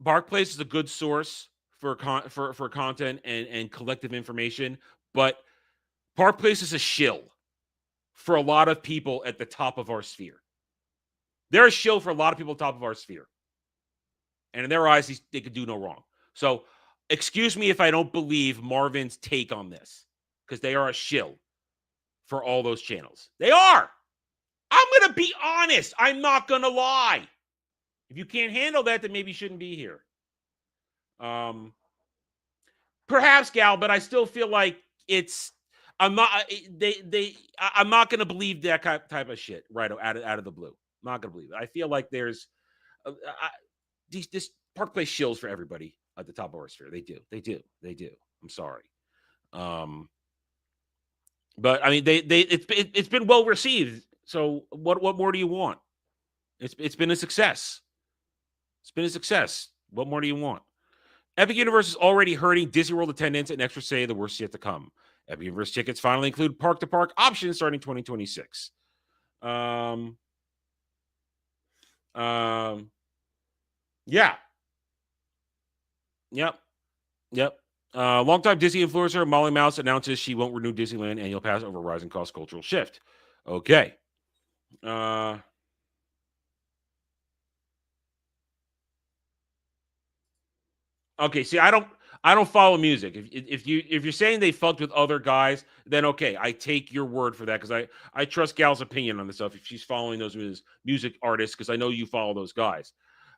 Park Place is a good source for content and collective information, but Park Place is a shill for a lot of people at the top of our sphere. They're a shill for a lot of people at the top of our sphere. And in their eyes, they could do no wrong. So excuse me if I don't believe Marvin's take on this, because they are a shill for all those channels. They are. I'm going to be honest. I'm not going to lie. If you can't handle that, then maybe you shouldn't be here. Perhaps, Gal, but I still feel like I'm not going to believe that type of shit right out of the blue. I'm not going to believe it. I feel like there's this Park Place shills for everybody at the top of our sphere. They do. I'm sorry. But I mean, it's been well received. So what more do you want? It's been a success. It's been a success. What more do you want? Epic Universe is already hurting Disney World attendance, and experts say the worst is yet to come. Epic Universe tickets finally include park-to-park options starting 2026. Yeah. Yep. Longtime Disney influencer Molly Mouse announces she won't renew Disneyland annual pass over rising cost cultural shift. Okay. Okay, see, I don't follow music. If you're saying they fucked with other guys, then okay, I take your word for that, because I trust Gal's opinion on this stuff if she's following those music artists, because I know you follow those guys.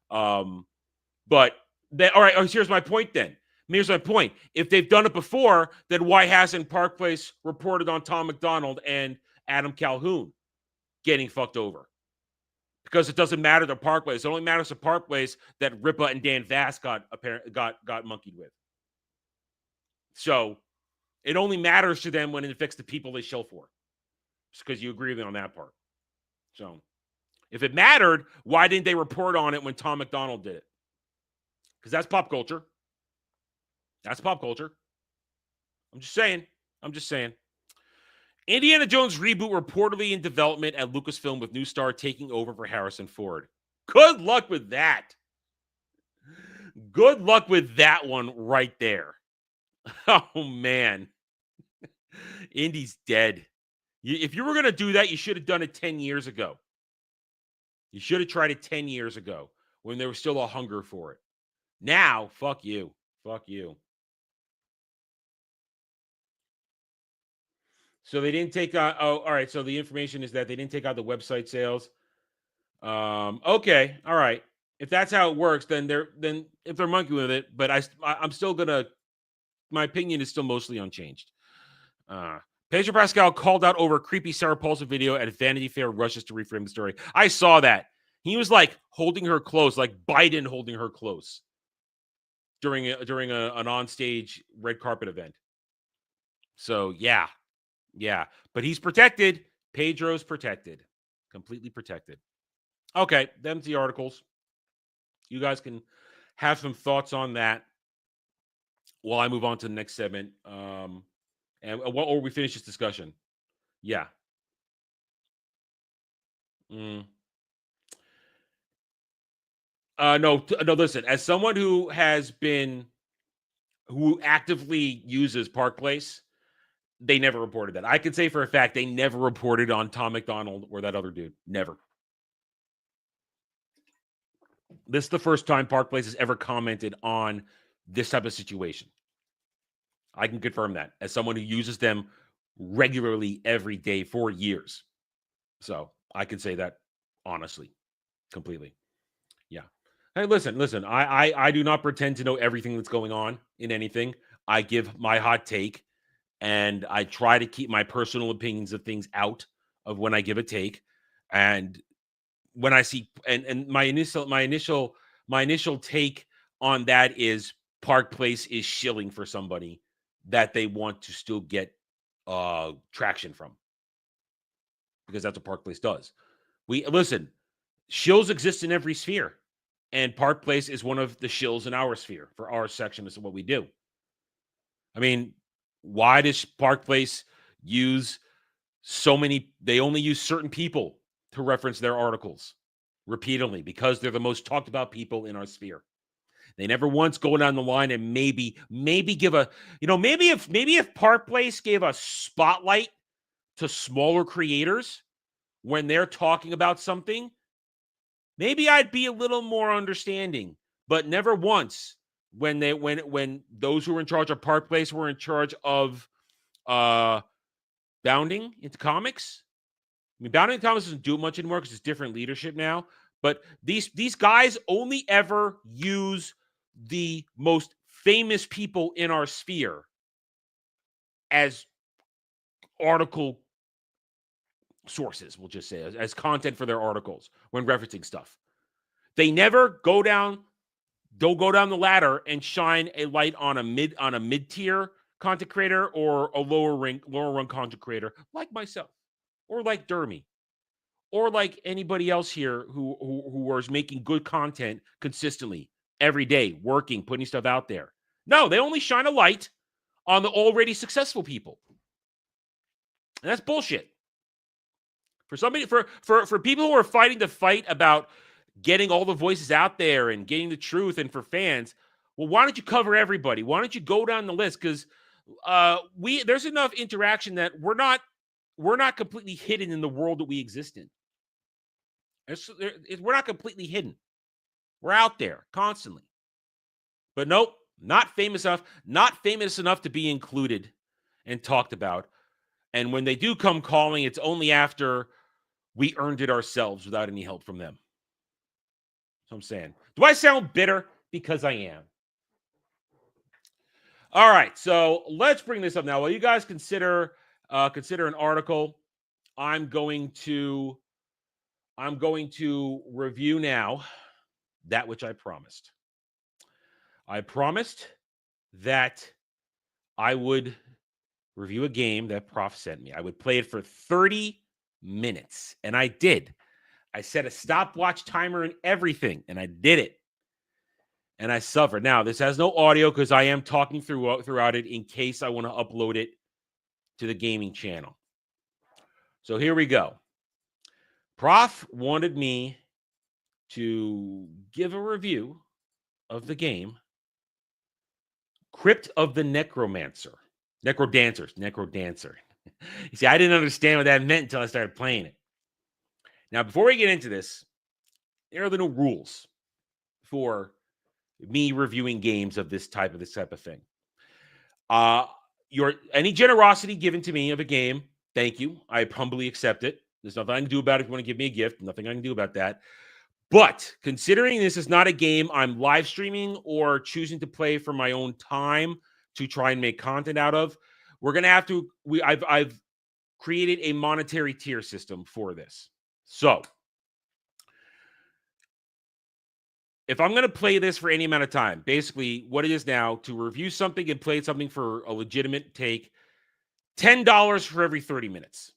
But then, all right, here's my point then. Here's my point. If they've done it before, then why hasn't Park Place reported on Tom McDonald and Adam Calhoun getting fucked over? Because it doesn't matter to Park Place. It only matters to Park Place that Ripa and Dan Vass got monkeyed with. So it only matters to them when it affects the people they shill for. Just because you agree with me on that part. So if it mattered, why didn't they report on it when Tom McDonald did it? Because that's pop culture. That's pop culture. I'm just saying. Indiana Jones reboot reportedly in development at Lucasfilm, with new star taking over for Harrison Ford. Good luck with that. Good luck with that one right there. Oh, man. Indy's dead. If you were going to do that, you should have done it 10 years ago. You should have tried it 10 years ago when there was still a hunger for it. Now, fuck you. Fuck you. So they didn't take out. Oh, all right. So the information is that they didn't take out the website sales. Okay. All right. If that's how it works, then if they're monkeying with it, but I'm still gonna. My opinion is still mostly unchanged. Pedro Pascal called out over creepy Sarah Paulson video at Vanity Fair rushes to reframe the story. I saw that. He was like holding her close, like Biden holding her close during an onstage red carpet event. So yeah. But he's protected. Pedro's protected. Completely protected. Okay, them's the articles. You guys can have some thoughts on that while I move on to the next segment. Or we finish this discussion. Yeah. No, listen. As someone who has been who actively uses Park Place, they never reported that. I can say for a fact they never reported on Tom McDonald or that other dude. Never. This is the first time Park Place has ever commented on this type of situation. I can confirm that as someone who uses them regularly every day for years. So I can say that honestly, completely. Yeah. Hey, listen. I do not pretend to know everything that's going on in anything. I give my hot take, and I try to keep my personal opinions of things out of when I give a take. And when I see and my initial take on that is Park Place is shilling for somebody that they want to still get traction from, because that's what Park Place does. Shills exist in every sphere, and Park Place is one of the shills in our sphere for our section. This is what we do. I mean, why does Park Place use so many? They only use certain people to reference their articles repeatedly because they're the most talked about people in our sphere. They never once go down the line and maybe give a, maybe if Park Place gave a spotlight to smaller creators when they're talking about something, maybe I'd be a little more understanding. But never once when those who were in charge of Park Place were in charge of Bounding into Comics. I mean, Bounding into Comics doesn't do much anymore because it's different leadership now. But these guys only ever use the most famous people in our sphere as article sources, we'll just say, as content for their articles when referencing stuff. They never go down the ladder and shine a light on a mid-tier content creator or a lower run content creator like myself or like Dermy or like anybody else here who was making good content consistently every day, working, putting stuff out there. No, they only shine a light on the already successful people. And that's bullshit. For somebody, for people who are fighting the fight about getting all the voices out there and getting the truth, and for fans, well, why don't you cover everybody? Why don't you go down the list? Because there's enough interaction that we're not completely hidden in the world that we exist in. We're not completely hidden. We're out there constantly. But nope, not famous enough to be included and talked about. And when they do come calling, it's only after we earned it ourselves without any help from them. So I'm saying, do I sound bitter? Because I am. All right, so let's bring this up now. While you guys consider an article, I'm going to review now that which I promised. I promised that I would review a game that Prof sent me. I would play it for 30 minutes, and I did. I set a stopwatch timer and everything, and I did it. And I suffered. Now, this has no audio because I am talking throughout it in case I want to upload it to the gaming channel. So here we go. Prof wanted me to give a review of the game Crypt of the Necrodancer. You see, I didn't understand what that meant until I started playing it. Now, before we get into this, there are the new rules for me reviewing games of this type of thing. Any generosity given to me of a game, thank you. I humbly accept it. There's nothing I can do about it. If you want to give me a gift, nothing I can do about that. But considering this is not a game I'm live streaming or choosing to play for my own time to try and make content out of, we're gonna have to. I've created a monetary tier system for this. So if I'm going to play this for any amount of time, basically what it is now to review something and play something for a legitimate take, $10 for every 30 minutes.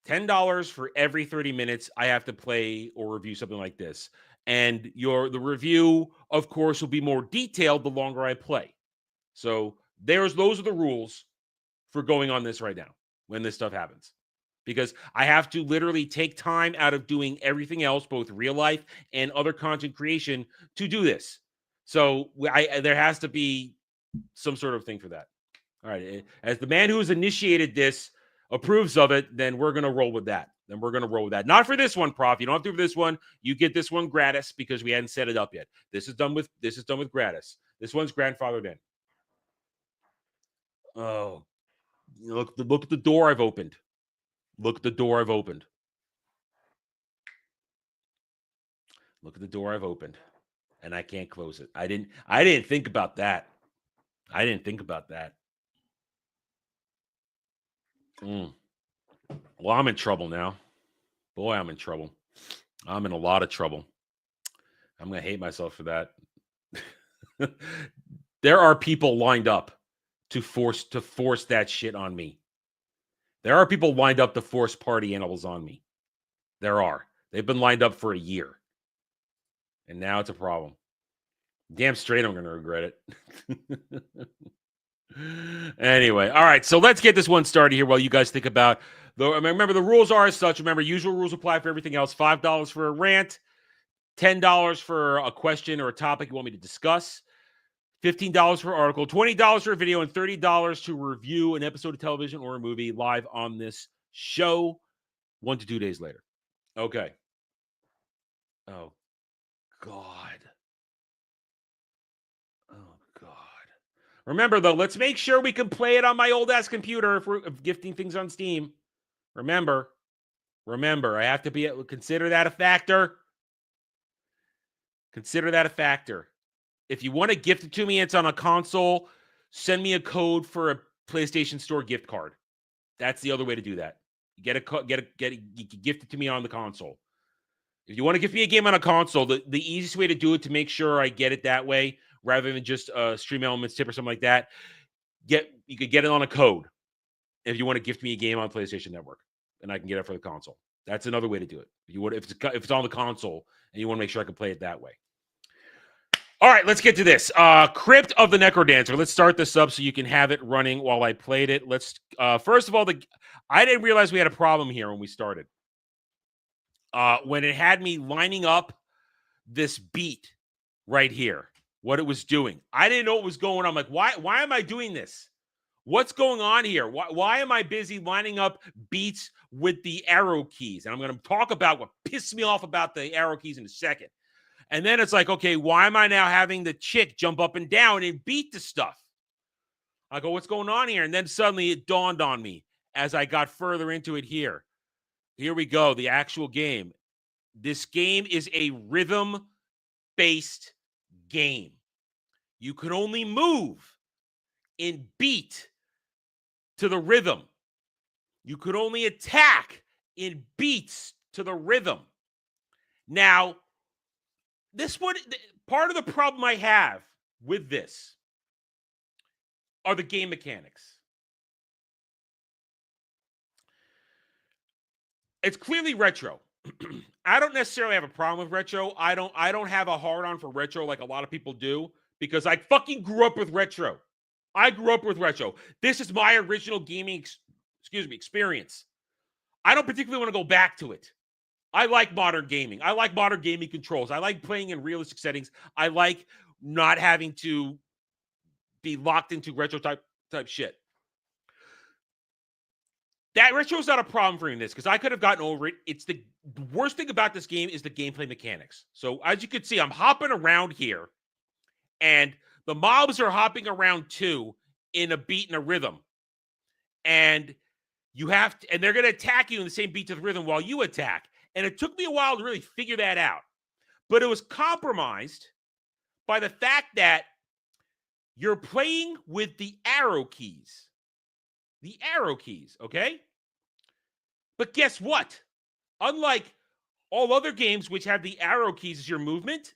$10 for every 30 minutes I have to play or review something like this. And the review, of course, will be more detailed the longer I play. So those are the rules for going on this right now when this stuff happens. Because I have to literally take time out of doing everything else, both real life and other content creation, to do this. So there has to be some sort of thing for that. All right. As the man who's initiated this approves of it, then we're going to roll with that. Not for this one, Prof. You don't have to do this one. You get this one gratis because we hadn't set it up yet. This is done with gratis. This one's grandfathered in. Oh, look at the door I've opened. Look at the door I've opened. Look at the door I've opened. And I can't close it. I didn't think about that. Well, I'm in trouble now. Boy, I'm in trouble. I'm in a lot of trouble. I'm going to hate myself for that. There are people lined up to force that shit on me. There are people lined up to force party animals on me. There are. They've been lined up for a year. And now it's a problem. Damn straight I'm going to regret it. Anyway, all right. So let's get this one started here while you guys think about remember, the rules are as such. Remember, usual rules apply for everything else. $5 for a rant, $10 for a question or a topic you want me to discuss, $15 for an article, $20 for a video, and $30 to review an episode of television or a movie live on this show 1 to 2 days later. Okay. Oh, God. Oh, God. Remember, though, let's make sure we can play it on my old-ass computer if we're gifting things on Steam. Remember, I have to consider that a factor. Consider that a factor. If you want to gift it to me, it's on a console, send me a code for a PlayStation Store gift card. That's the other way to do that. You you can gift it to me on the console. If you want to gift me a game on a console, the easiest way to do it to make sure I get it that way, rather than just a Stream Elements tip or something like that, you could get it on a code if you want to gift me a game on PlayStation Network, and I can get it for the console. That's another way to do it. If it's on the console and you want to make sure I can play it that way. All right, let's get to this. Crypt of the Necrodancer. Let's start this up so you can have it running while I played it. Let's first of all, I didn't realize we had a problem here when we started. When it had me lining up this beat right here, what it was doing. I didn't know what was going on. I'm like, why am I doing this? What's going on here? Why am I busy lining up beats with the arrow keys? And I'm going to talk about what pissed me off about the arrow keys in a second. And then it's like, okay, why am I now having the chick jump up and down and beat the stuff? I go, what's going on here? And then suddenly it dawned on me as I got further into it here. Here we go, the actual game. This game is a rhythm-based game. You can only move in beat to the rhythm. You could only attack in beats to the rhythm. Now, part of the problem I have with this are the game mechanics. It's clearly retro. I don't necessarily have a problem with retro. I don't have a hard-on for retro like a lot of people do, because I fucking grew up with retro. I grew up with retro. This is my original gaming experience. I don't particularly want to go back to it. I like modern gaming. I like modern gaming controls. I like playing in realistic settings. I like not having to be locked into retro type shit. That retro is not a problem for me in this, because I could have gotten over it. It's the worst thing about this game is the gameplay mechanics. So as you can see, I'm hopping around here, and the mobs are hopping around too in a beat and a rhythm. And and they're going to attack you in the same beat to the rhythm while you attack. And it took me a while to really figure that out. But it was compromised by the fact that you're playing with the arrow keys. The arrow keys, okay? But guess what? Unlike all other games which have the arrow keys as your movement,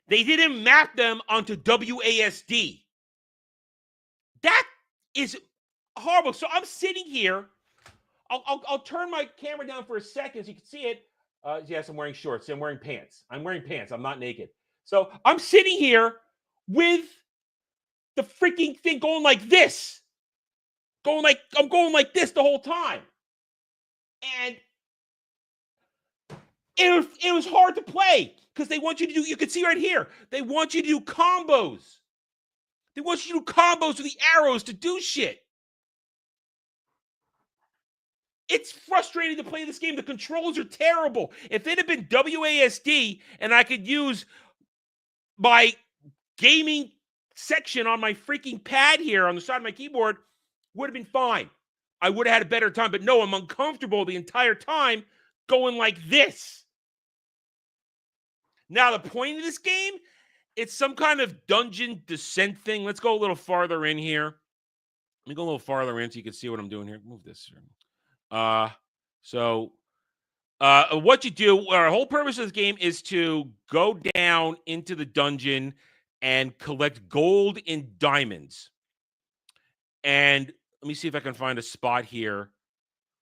they didn't map them onto WASD. That is horrible. So I'm sitting here. I'll turn my camera down for a second so you can see it. Yes, I'm wearing shorts. I'm wearing pants. I'm not naked. So I'm sitting here with the freaking thing going like this. I'm going like this the whole time. And it was hard to play because they want you to do, you can see right here, they want you to do combos They want you to do combos with the arrows to do shit. It's frustrating to play this game. The controls are terrible. If it had been WASD and I could use my gaming section on my freaking pad here on the side of my keyboard, would have been fine. I would have had a better time. But no, I'm uncomfortable the entire time going like this. Now, the point of this game, it's some kind of dungeon descent thing. Let's go a little farther in here. Let me go a little farther in so you can see what I'm doing here. Move this. What you do, our whole purpose of this game is to go down into the dungeon and collect gold and diamonds. And let me see if I can find a spot here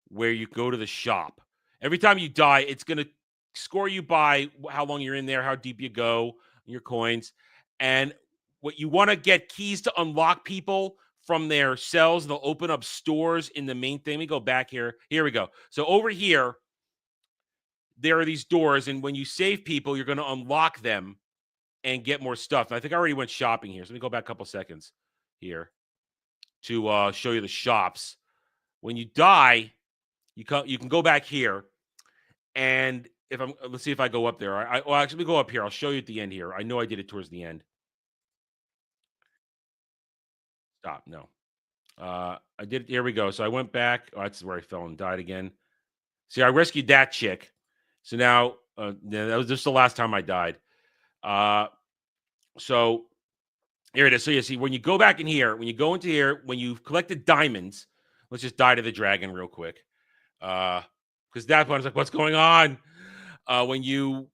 where you go to the shop. Every time you die, it's going to score you by how long you're in there, how deep you go, your coins. And what you want to get keys to unlock people from their cells. They'll open up stores in the main thing. Let me go back here. Here we go. So over here, there are these doors. And when you save people, you're going to unlock them and get more stuff. And I think I already went shopping here. So let me go back a couple seconds here to show you the shops. When you die, you can go back here. And let's see if I go up there. Well, actually, go up here. I'll show you at the end here. I know I did it towards the end. Stop. No. I did it. Here we go. So I went back. Oh, that's where I fell and died again. See, I rescued that chick. So now, that was just the last time I died. So here it is. So you see, when you go back in here, when you go into here, when you've collected diamonds, let's just die to the dragon real quick. Because that one's like, what's going on? When you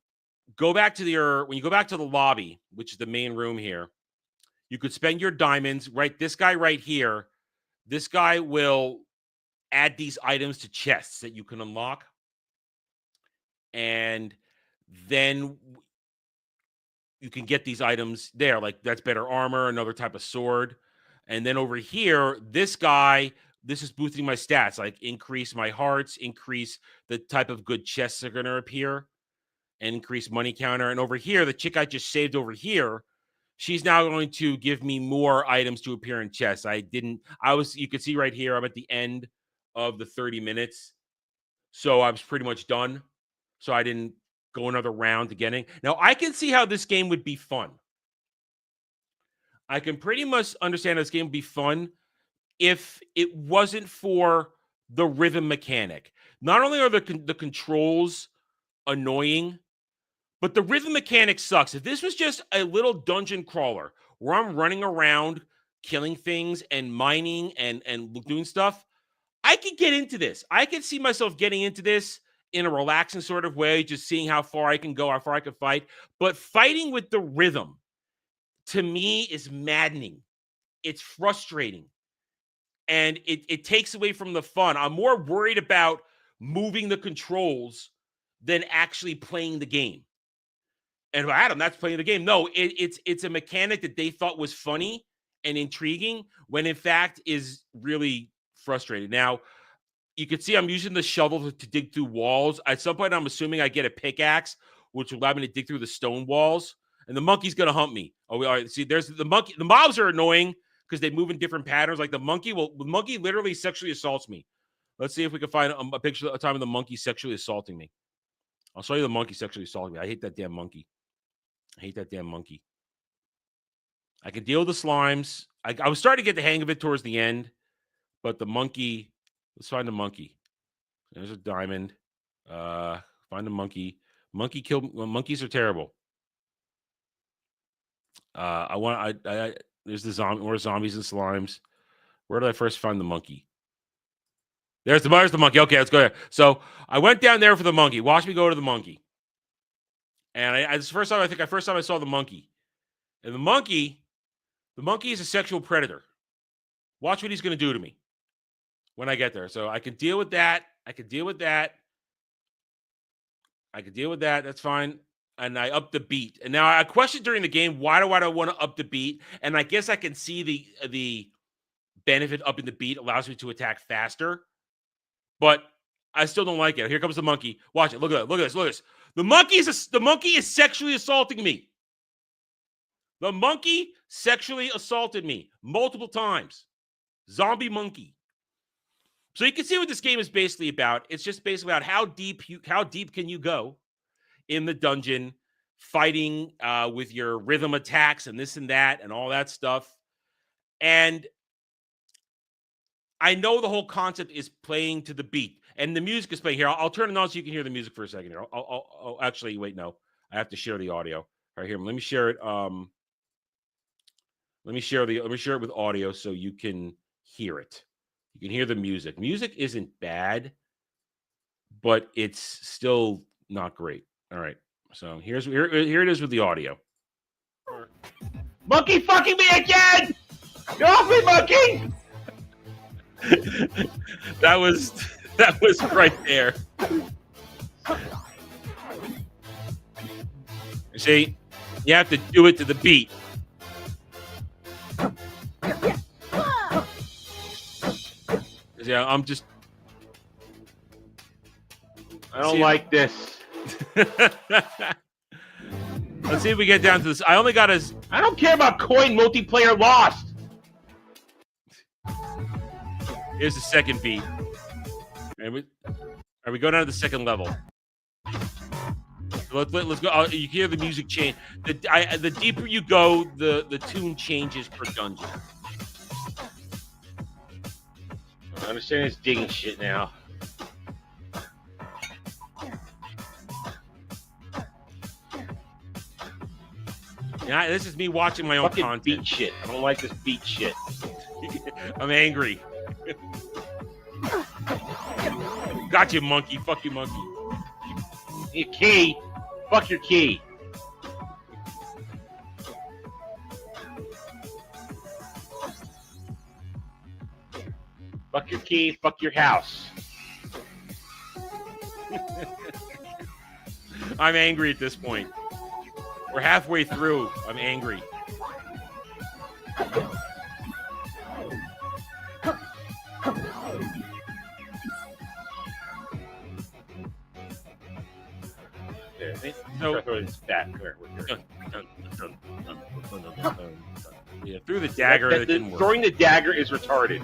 go back to the lobby, which is the main room here, you could spend your diamonds. Right, this guy right here, this guy will add these items to chests that you can unlock, and then you can get these items there. Like that's better armor, another type of sword, and then over here, this guy. This is boosting my stats, like increase my hearts, increase the type of good chests that are going to appear, and increase money counter. And over here, the chick I just saved over here, she's now going to give me more items to appear in chests. You can see right here, I'm at the end of the 30 minutes. So I was pretty much done. So I didn't go another round to getting. Now, I can see how this game would be fun. I can pretty much understand how this game would be fun if it wasn't for the rhythm mechanic. Not only are the controls annoying, but the rhythm mechanic sucks. If this was just a little dungeon crawler where I'm running around killing things and mining and doing stuff, I could get into this. I could see myself getting into this in a relaxing sort of way, just seeing how far I can go, how far I can fight. But fighting with the rhythm, to me, is maddening. It's frustrating. And it takes away from the fun. I'm more worried about moving the controls than actually playing the game. And Adam, that's playing the game. No, it's a mechanic that they thought was funny and intriguing when in fact is really frustrating. Now, you can see I'm using the shovel to dig through walls. At some point, I'm assuming I get a pickaxe, which will allow me to dig through the stone walls. And the monkey's going to hunt me. Oh, all right. See, there's the monkey. The mobs are annoying because they move in different patterns. Like the monkey literally sexually assaults me. Let's see if we can find a picture of the time of the monkey sexually assaulting me. I'll show you the monkey sexually assaulting me. I hate that damn monkey. I could deal with the slimes. I was starting to get the hang of it towards the end, but the monkey. Let's find the monkey. There's a diamond. Find the monkey. Monkeys are terrible. There's the zombie, more zombies and slimes. Where did I first find the monkey? There's the monkey. Okay, let's go there. So I went down there for the monkey. Watch me go to the monkey. And this first time I saw the monkey. And the monkey is a sexual predator. Watch what he's going to do to me when I get there. So I can deal with that. That's fine. And I up the beat. And now I questioned during the game, why do I want to up the beat? And I guess I can see the benefit up in the beat allows me to attack faster. But I still don't like it. Here comes the monkey. Watch it. Look at this. The monkey is sexually assaulting me. The monkey sexually assaulted me multiple times. Zombie monkey. So you can see what this game is basically about. It's just basically about how deep can you go in the dungeon, fighting with your rhythm attacks and this and that and all that stuff. And I know the whole concept is playing to the beat, and the music is playing here. I'll turn it on so you can hear the music for a second here. I'll actually wait. No, I have to share the audio. All right, here. Let me share it. Let me share it with audio so you can hear it. You can hear the music. Music isn't bad, but it's still not great. All right. So here it is with the audio. Monkey fucking me again! Get off me, monkey! that was right there. See, you have to do it to the beat. Yeah, I don't like this. Let's see if we get down to this. I only got as I don't care about coin multiplayer lost. Here's the second beat. And we go down to the second level. So let's go. You hear the music change. The deeper you go, the tune changes per dungeon. I understand it's digging shit now. Yeah, this is me watching my own fucking content. Beat shit. I don't like this beat shit. I'm angry. Got you, monkey. Fuck you, monkey. Your key. Fuck your key. Fuck your key. Fuck your house. I'm angry at this point. We're halfway through. I'm angry. So yeah, through the dagger. That didn't work. Throwing the dagger is retarded.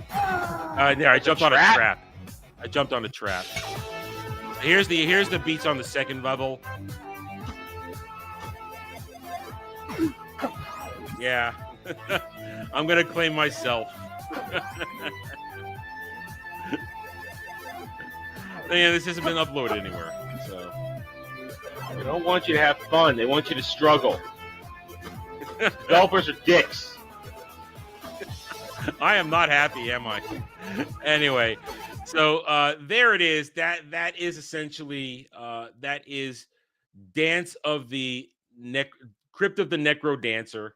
There, I jumped on a trap. I jumped on a trap. Here's the beats on the second level. Yeah, I'm gonna claim myself. Yeah, this hasn't been uploaded anywhere, so they don't want you to have fun. They want you to struggle. Developers are dicks. I am not happy, am I? Anyway, so there it is. That is essentially that is Dance of the Crypt of the Necro Dancer.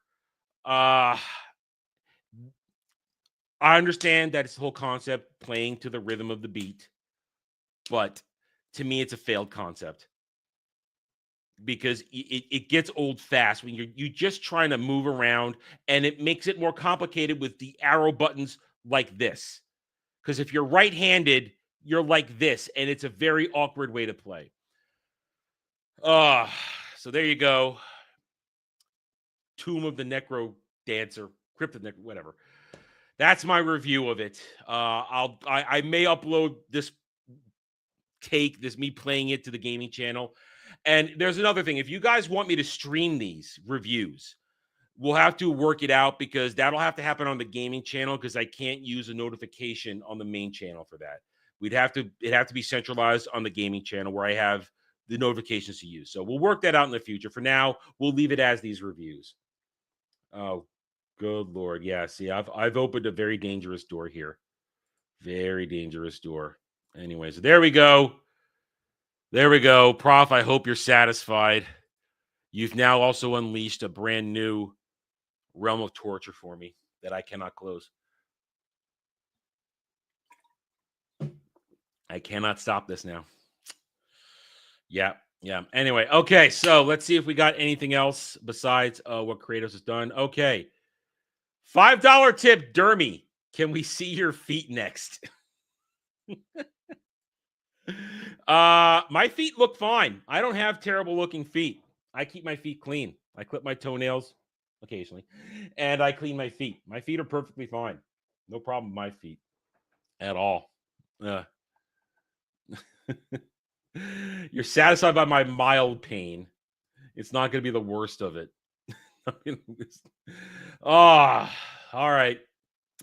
I understand that it's the whole concept playing to the rhythm of the beat, but to me, it's a failed concept because it gets old fast when you're just trying to move around, and it makes it more complicated with the arrow buttons like this. Because if you're right-handed, you're like this, and it's a very awkward way to play. So there you go. Tomb of the Necro Dancer, Crypt of the Necro, whatever. That's my review of it. I may upload this me playing it to the gaming channel. And there's another thing. If you guys want me to stream these reviews, we'll have to work it out because that'll have to happen on the gaming channel because I can't use a notification on the main channel for that. It'd have to be centralized on the gaming channel where I have the notifications to use. So we'll work that out in the future. For now, we'll leave it as these reviews. Oh, good Lord. Yeah, see, I've opened a very dangerous door here. Very dangerous door. Anyways, there we go. There we go. Prof, I hope you're satisfied. You've now also unleashed a brand new realm of torture for me that I cannot close. I cannot stop this now. Yeah. Anyway, okay, so let's see if we got anything else besides what Kratos has done. Okay. $5 tip, Dermy. Can we see your feet next? My feet look fine. I don't have terrible looking feet. I keep my feet clean. I clip my toenails. occasionally, and I clean my feet. My feet are perfectly fine. No problem with my feet at all. You're satisfied by my mild pain. It's not going to be the worst of it. All right.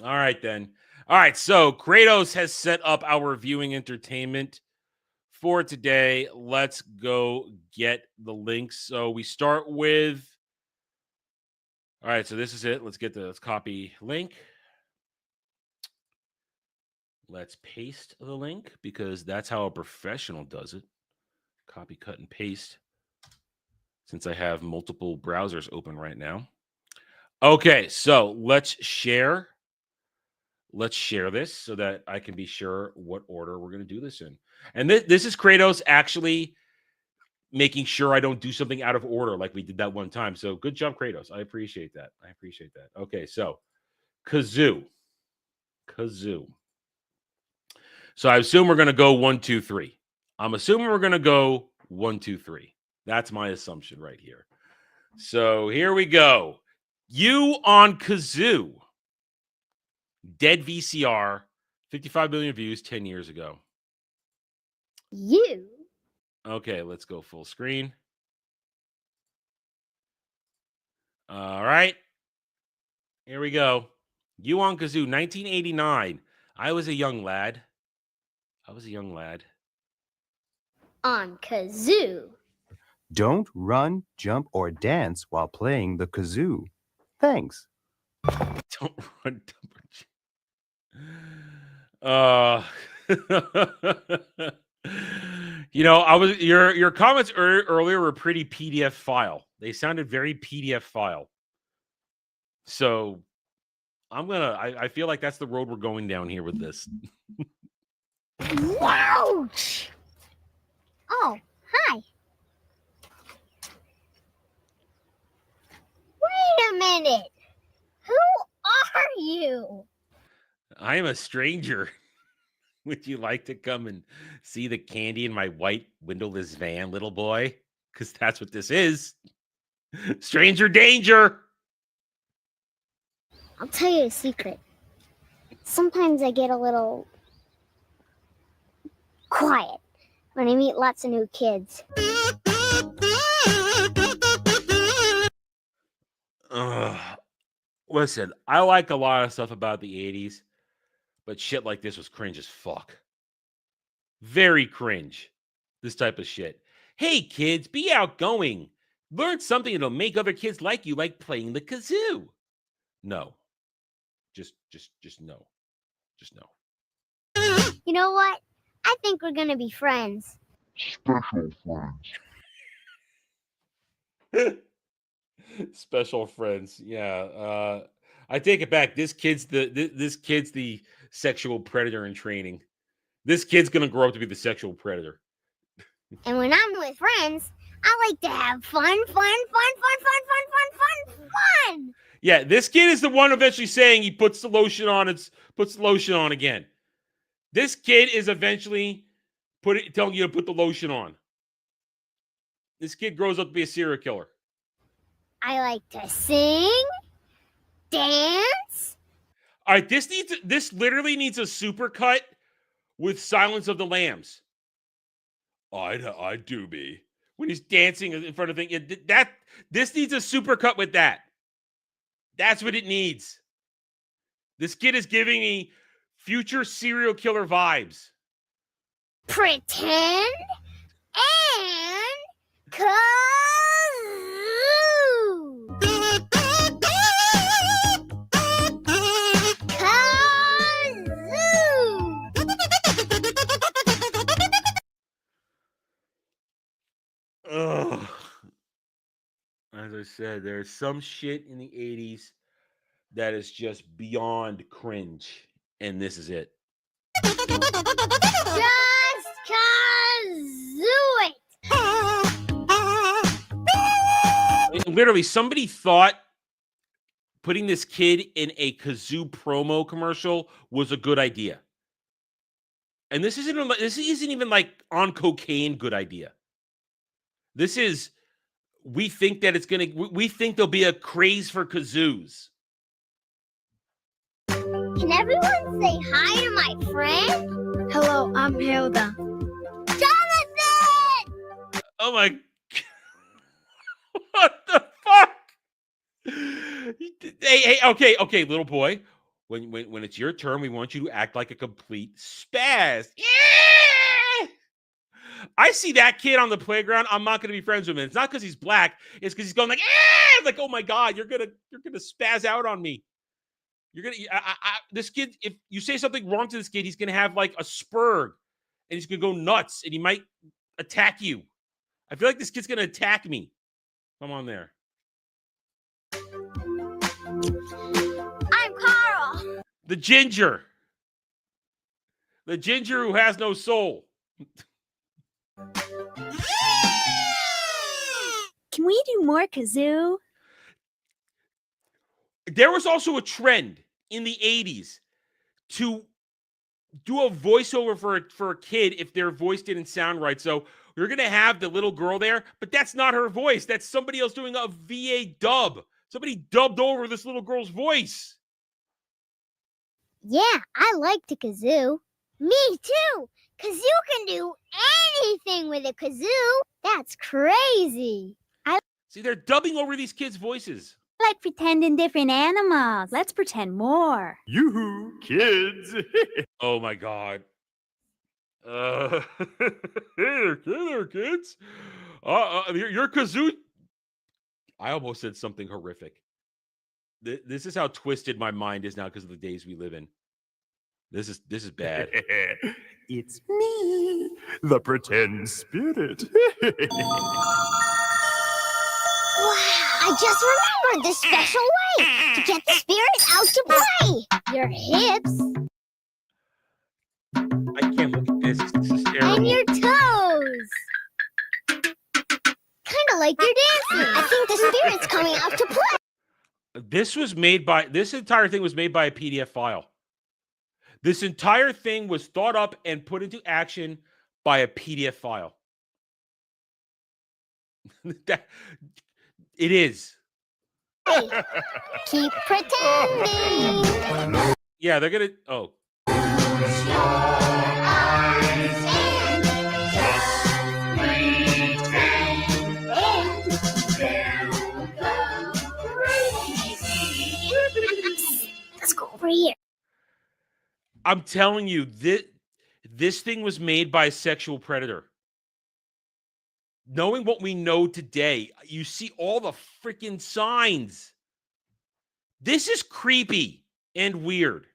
All right, then. All right, so Kratos has set up our viewing entertainment for today. Let's go get the links. So we start with... All right, so this is it. Let's copy link. Let's paste the link because that's how a professional does it. Copy, cut, and paste. Since I have multiple browsers open right now. Okay, so let's share. Let's share this so that I can be sure what order we're going to do this in. And this is Kratos actually making sure I don't do something out of order like we did that one time. So good job, Kratos. I appreciate that. Okay, so kazoo. So I assume we're going to go 1, 2, 3. I'm assuming we're going to go 1, 2, 3. That's my assumption right here. So here we go. You on kazoo. Dead VCR, 55 million views 10 years ago. You. Okay, let's go full screen. All right. Here we go. You on kazoo, 1989. I was a young lad. On kazoo. Don't run, jump, or dance while playing the kazoo. Thanks. Don't run. Your comments earlier were pretty PDF file. They sounded very PDF file. So I feel like that's the road we're going down here with this. Ouch! Oh, hi. Wait a minute. Who are you? I am a stranger. Would you like to come and see the candy in my white windowless van, little boy? Because that's what this is. Stranger danger. I'll tell you a secret. Sometimes I get a little quiet when I meet lots of new kids. Listen, I like a lot of stuff about the 80s, but shit like this was cringe as fuck. Very cringe. This type of shit. Hey, kids, be outgoing. Learn something that'll make other kids like you, like playing the kazoo. No. Just no. Just no. You know what? I think we're gonna be friends. Special friends. Special friends. Yeah. I take it back. This kid's the sexual predator in training. This kid's gonna grow up to be the sexual predator. And when I'm with friends, I like to have fun. Yeah, this kid is the one eventually saying he puts the lotion on again. This kid is eventually telling you to put the lotion on. This kid grows up to be a serial killer. I like to sing, dance. All right, this literally needs a supercut with Silence of the Lambs. I do be. When he's dancing in front of things. This needs a supercut with that. That's what it needs. This kid is giving me future serial killer vibes. Pretend and kazoo. Ugh. As I said, there's some shit in the 80s that is just beyond cringe, and this is it. Just kazoo it. Literally, somebody thought putting this kid in a kazoo promo commercial was a good idea. And this isn't even like on cocaine good idea. This is we think that it's gonna. We think there'll be a craze for kazoos. Can everyone say hi to my friend? Hello, I'm Hilda. Jonathan! Oh my! What the fuck? Hey, okay, little boy. When it's your turn, we want you to act like a complete spaz. Yeah! I see that kid on the playground. I'm not going to be friends with him. It's not because he's black. It's because he's going like, eh! Like, oh my god, you're gonna spaz out on me. You're gonna this kid. If you say something wrong to this kid, he's gonna have like a spur, and he's gonna go nuts, and he might attack you. I feel like this kid's gonna attack me. Come on there. I'm Carl. The ginger who has no soul. Can we do more kazoo? There was also a trend in the 80s to do a voiceover for a kid if their voice didn't sound right. So you're going to have the little girl there, but that's not her voice. That's somebody else doing a VA dub. Somebody dubbed over this little girl's voice. Yeah, I like the kazoo. Me too. Kazoo can do anything with a kazoo. That's crazy. See, they're dubbing over these kids' voices. I like pretending different animals. Let's pretend more. Yoo-hoo, kids. Oh my god. Hey there, kids. Your kazoo. I almost said something horrific. This is how twisted my mind is now because of the days we live in. This is bad. It's me, the pretend spirit. Wow, I just remembered the special way to get the spirit out to play. Your hips I can't look at this. This is terrible. and your toes. Kind of like you're dancing. I think the spirit's coming out to play. This entire thing was made by a PDF file. This entire thing was thought up and put into action by a PDF file. It is. Keep pretending. Yeah, they're gonna. Oh, Let's go over here. I'm telling you, this thing was made by a sexual predator. Knowing what we know today, you see all the freaking signs. This is creepy and weird.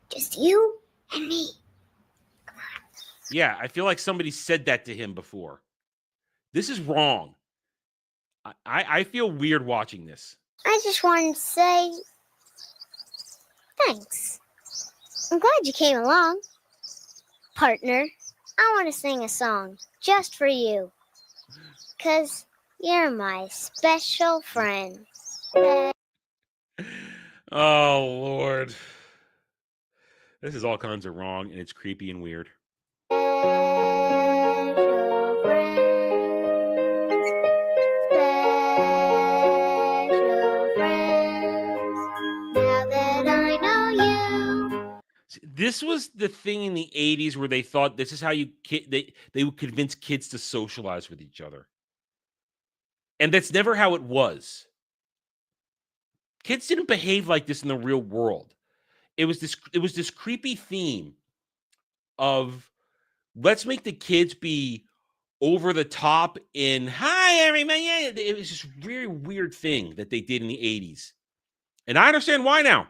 Just you and me. Yeah, I feel like somebody said that to him before. This is wrong. I feel weird watching this. I just wanted to say thanks. I'm glad you came along. Partner, I want to sing a song just for you. 'Cause you're my special friend. Oh, Lord. This is all kinds of wrong, and it's creepy and weird. Special friends. Special friends. Now that I know you. This was the thing in the 80s where they thought this is how they would convince kids to socialize with each other. And that's never how it was. Kids didn't behave like this in the real world. It was this creepy theme of let's make the kids be over the top in hi everybody. It was this very weird thing that they did in the 80s. And I understand why now.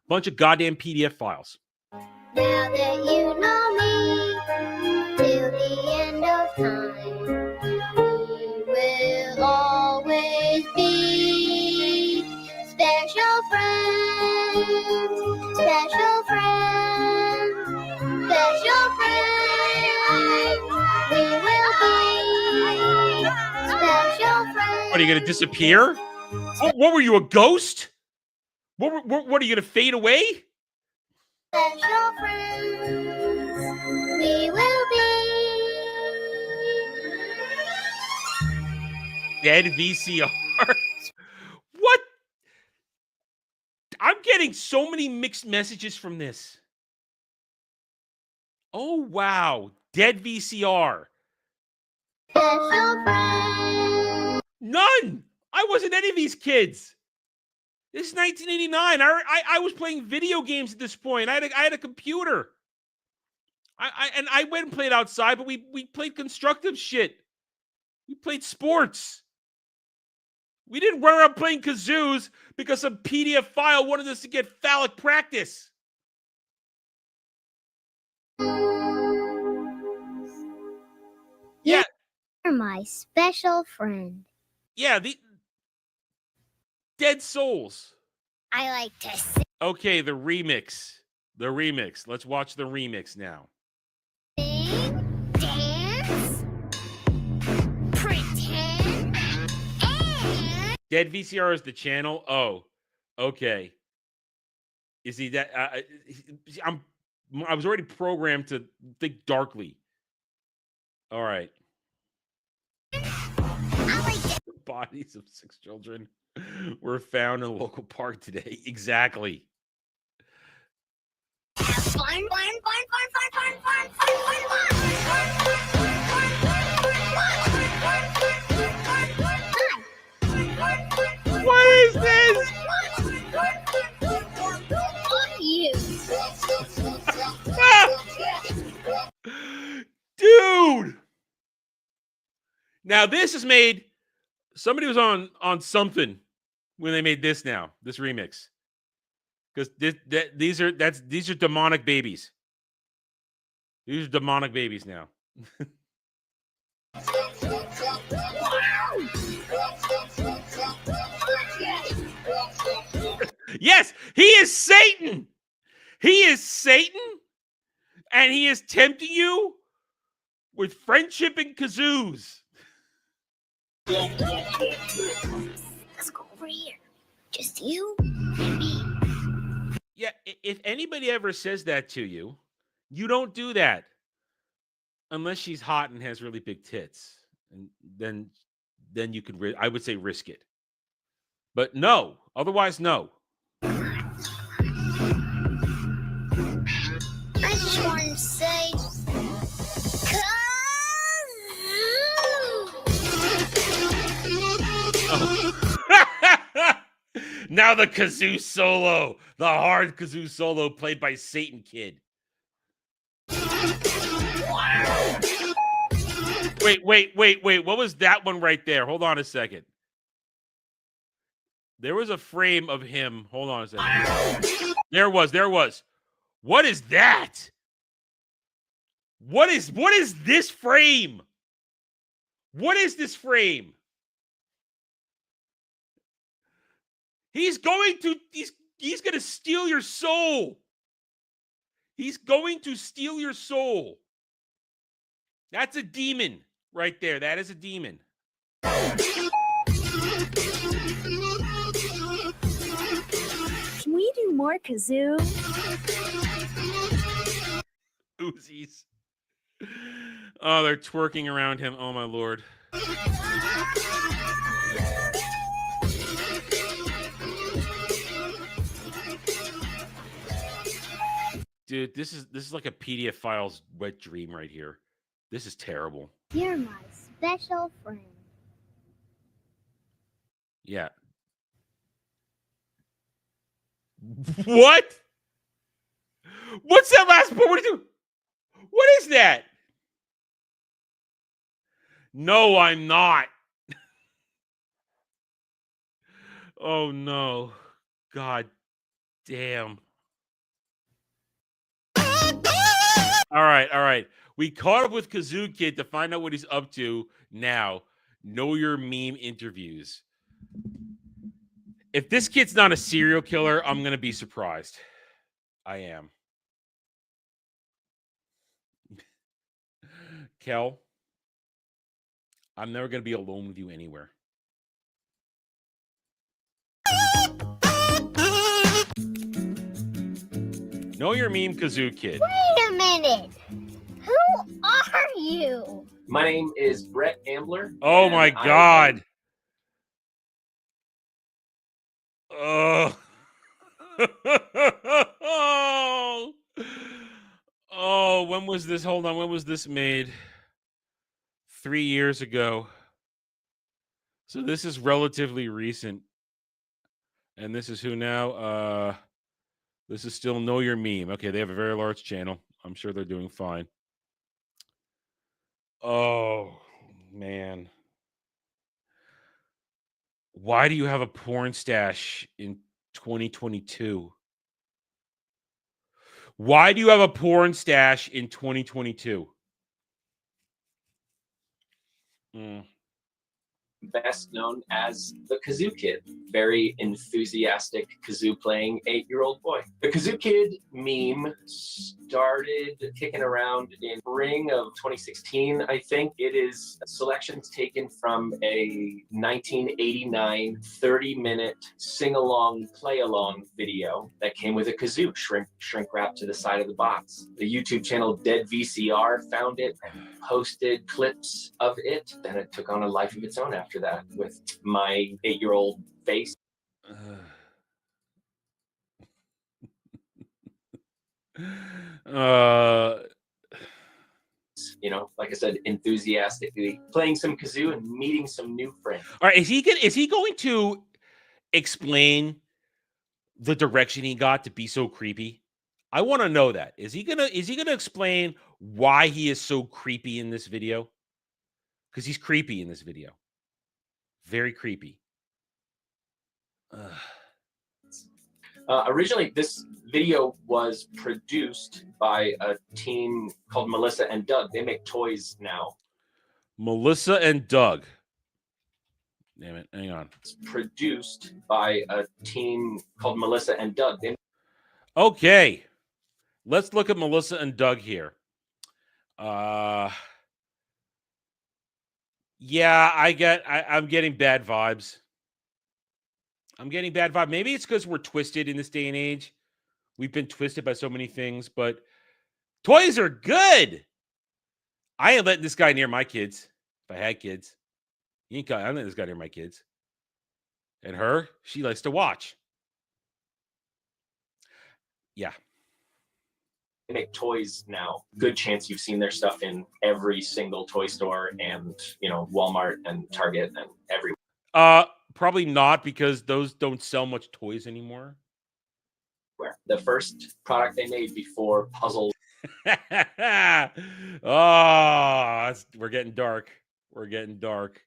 Bunch of goddamn PDF files. Now that you know me, till the end of time, we will always be special friends, special friends, special friends. We will be special friends. What, are you going to disappear? What were you, a ghost? What are you going to fade away? Special friends, we will be. Dead VCRs. What? I'm getting so many mixed messages from this. Oh, wow. Dead VCR. None. I wasn't any of these kids. This is 1989. I was playing video games at this point. I had a computer. I went and played outside, but we played constructive shit. We played sports. We didn't run around playing kazoos because some PDF file wanted us to get phallic practice. Yeah. You're my special friend. Yeah, the Dead Souls. I like to sing, Okay, the remix. The remix. Let's watch the remix now. dance, pretend, and Dead VCR is the channel. Oh, okay. Is he that? I was already programmed to think darkly. All right. I like to The bodies of 6 children were found in a local park today. Exactly. have fun. What is this? Fuck you. Dude. Now this is made. Somebody was on something when they made this now. This remix. Because these are demonic babies. These are demonic babies now. Yes, he is Satan. He is Satan, and he is tempting you with friendship and kazoos. Let's go over here. Just you and me. Yeah, if anybody ever says that to you, you don't do that. Unless she's hot and has really big tits. And then you could, I would say, risk it. But no, otherwise, no. I just wanted to say, Now the kazoo solo, the hard kazoo solo played by Satan Kid. Wait. What was that one right there? Hold on a second. There was a frame of him. Hold on a second. There was. What is that? What is this frame? What is this frame? He's going to steal your soul. He's going to steal your soul. That's a demon right there. That is a demon. Can we do more kazoo? Uzis. Oh, they're twerking around him. Oh, my Lord. Dude, this is like a PDF file's wet dream right here. This is terrible. you're my special friend. Yeah. What? What's that last part? What are you doing? What is that? No, I'm not. Oh, no. God damn. All right. We caught up with Kazoo Kid to find out what he's up to now. Know your meme interviews. If this kid's not a serial killer, I'm going to be surprised. I am. Kel, I'm never going to be alone with you anywhere. Know your meme, Kazoo Kid. Wait a minute. Who are you? My name is Brett Ambler. Oh and my I God. Oh. Oh, when was this? Hold on. When was this made? 3 years ago. So this is relatively recent. And this is who now? This is still Know Your Meme. Okay, they have a very large channel. I'm sure they're doing fine. Oh, man. Why do you have a porn stash in 2022? Why do you have a porn stash in 2022? Best known as the Kazoo Kid, very enthusiastic kazoo playing 8-year-old boy. The Kazoo Kid meme started kicking around in spring of 2016, I think. It is selections taken from a 1989 30-minute sing-along, play-along video that came with a kazoo shrink wrapped to the side of the box. The YouTube channel Dead VCR found it and posted clips of it. Then it took on a life of its own after that with my 8-year-old face. You know, like I said, enthusiastically playing some kazoo and meeting some new friends. All right, is he going to explain the direction he got to be so creepy? I want to know that. Is he gonna explain why he is so creepy in this video? Because he's creepy in this video. Very creepy. Originally, this video was produced by a team called Melissa and Doug. They make toys now. Melissa and Doug. Damn it, hang on. It's produced by a team called Melissa and Doug. Okay. Let's look at Melissa and Doug here. Yeah, I'm getting bad vibes. I'm getting bad vibe. Maybe it's because we're twisted in this day and age. We've been twisted by so many things, but toys are good. I ain't letting this guy near my kids. If I had kids, I'm letting this guy near my kids. And her, she likes to watch. Yeah. They make toys now. Good chance you've seen their stuff in every single toy store and, you know, Walmart and Target and everywhere. Probably not, because those don't sell much toys anymore. The first product they made before puzzle. Oh, we're getting dark. We're getting dark.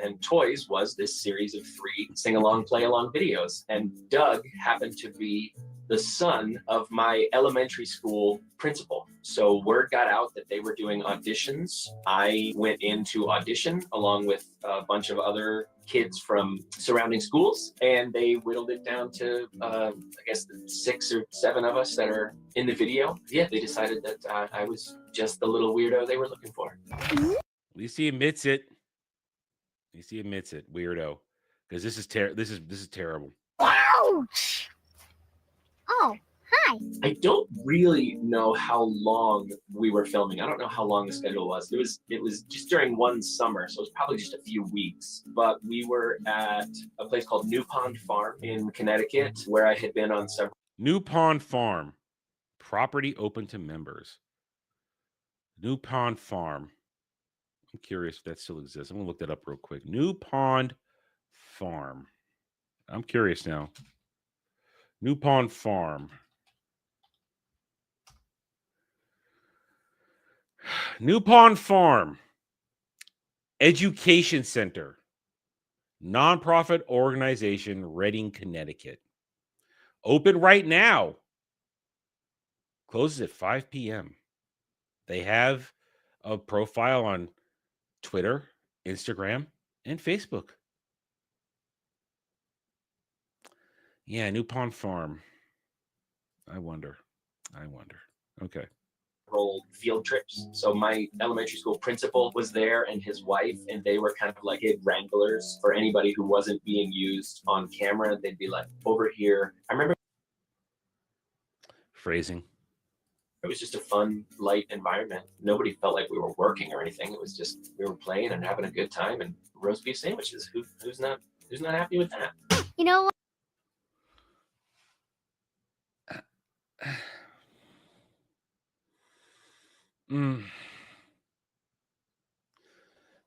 And toys was this series of 3 sing-along, play-along videos. And Doug happened to be the son of my elementary school principal. So word got out that they were doing auditions. I went in to audition along with a bunch of other kids from surrounding schools, and they whittled it down to, I guess, 6 or 7 of us that are in the video. Yeah, they decided that I was just the little weirdo they were looking for. At least he admits it. At least he admits it, weirdo. Because this is terrible. Ouch! Oh, hi. I don't really know how long we were filming. I don't know how long the schedule was. It was just during one summer, so it was probably just a few weeks. But we were at a place called New Pond Farm in Connecticut, where I had been on several. New Pond Farm, property open to members. New Pond Farm. I'm curious if that still exists. I'm gonna look that up real quick. New Pond Farm. I'm curious now. New Pond Farm. New Pond Farm. Education Center. Nonprofit organization, Reading, Connecticut. Open right now. Closes at 5 p.m. They have a profile on Twitter, Instagram, and Facebook. Yeah, New Pond Farm. I wonder. Okay. Field trips. So my elementary school principal was there and his wife, and they were kind of like kid wranglers for anybody who wasn't being used on camera. They'd be like, over here. I remember phrasing. It was just a fun, light environment. Nobody felt like we were working or anything. It was just we were playing and having a good time and roast beef sandwiches. Who's not happy with that? You know what?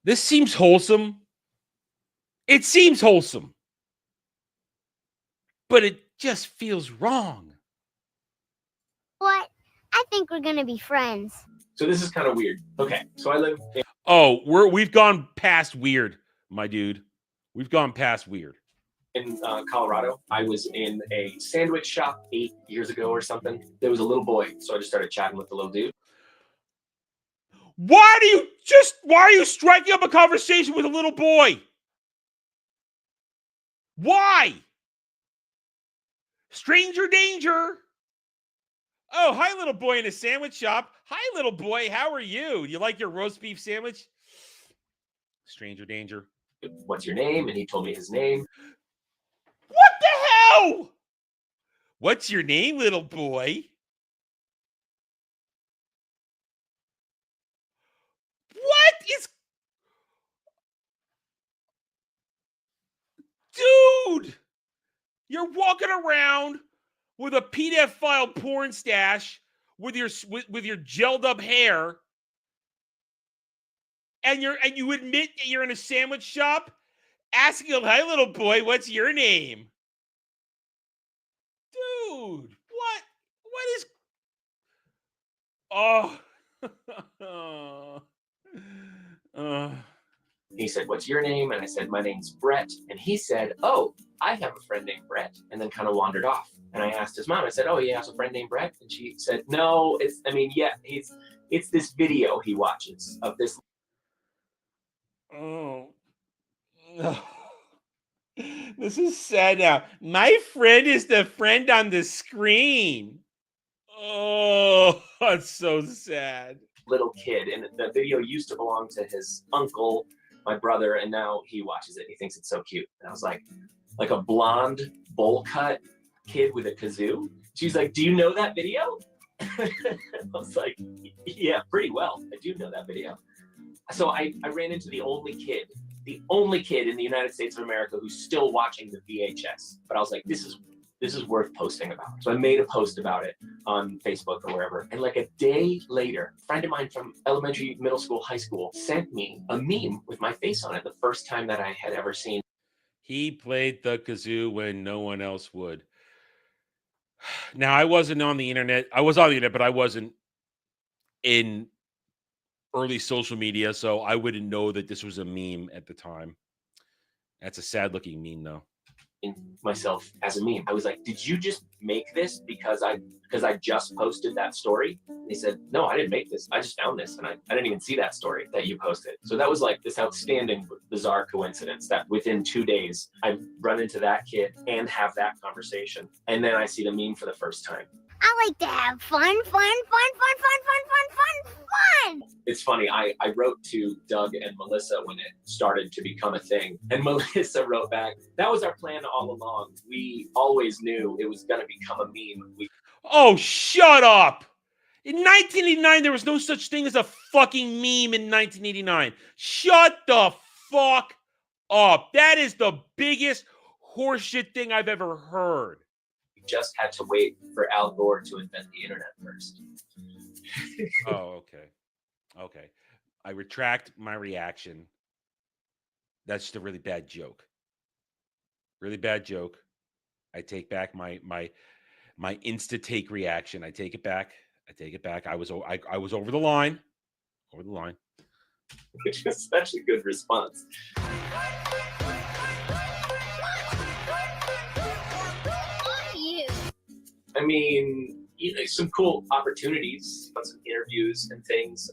This seems wholesome. It seems wholesome. But it just feels wrong. What? I think we're gonna be friends. So this is kind of weird. Okay, so I live in Oh, we've gone past weird, my dude. We've gone past weird. Colorado. I was in a sandwich shop 8 years ago or something. There was a little boy, so I just started chatting with the little dude. Why are you striking up a conversation with a little boy? Why? Stranger danger. Oh, hi, little boy in a sandwich shop. Hi, little boy. How are you? You like your roast beef sandwich? Stranger danger. What's your name? And he told me his name. What the hell? What's your name, little boy? What is... Dude! You're walking around with a PDF file porn stash with your gelled up hair, and you admit that you're in a sandwich shop, asking him, "Hi, little boy, what's your name?" Dude, what is? Oh, He said, "What's your name?" And I said, "My name's Brett." And he said, "Oh, I have a friend named Brett," and then kind of wandered off. And I asked his mom, I said, "Oh, he has a friend named Brett?" And she said, "No, it's this video he watches of this." oh. This is sad now. My friend is the friend on the screen. Oh, that's so sad. Little kid, and the video used to belong to his uncle, my brother, and now he watches it. He thinks it's so cute. And I was like a blonde bowl cut kid with a kazoo. She's like, "Do you know that video?" I was like, "Yeah, pretty well. I do know that video." So I ran into the only kid in the United States of America who's still watching the VHS. But I was like, this is worth posting about. So I made a post about it on Facebook or wherever. And like a day later, a friend of mine from elementary, middle school, high school sent me a meme with my face on it, the first time that I had ever seen. He played the kazoo when no one else would. Now, I wasn't on the internet. I was on the internet, but I wasn't in early social media, so I wouldn't know that this was a meme at the time. That's a sad looking meme, though. Myself as a meme. I was like, "Did you just make this because I just posted that story?" And he said, "No, I didn't make this. I just found this, and I didn't even see that story that you posted." So that was like this outstanding, bizarre coincidence that within 2 days I run into that kid and have that conversation, and then I see the meme for the first time. I like to have fun. It's funny, I wrote to Doug and Melissa when it started to become a thing. And Melissa wrote back, "That was our plan all along. We always knew it was going to become a meme." Oh, shut up. In 1989, there was no such thing as a fucking meme in 1989. Shut the fuck up. That is the biggest horseshit thing I've ever heard. We just had to wait for Al Gore to invent the internet first. Oh, okay. Okay. I retract my reaction. That's just a really bad joke. Really bad joke. I take back my insta take reaction. I take it back. I was over the line. Which is such a good response. I mean, some cool opportunities, some interviews and things.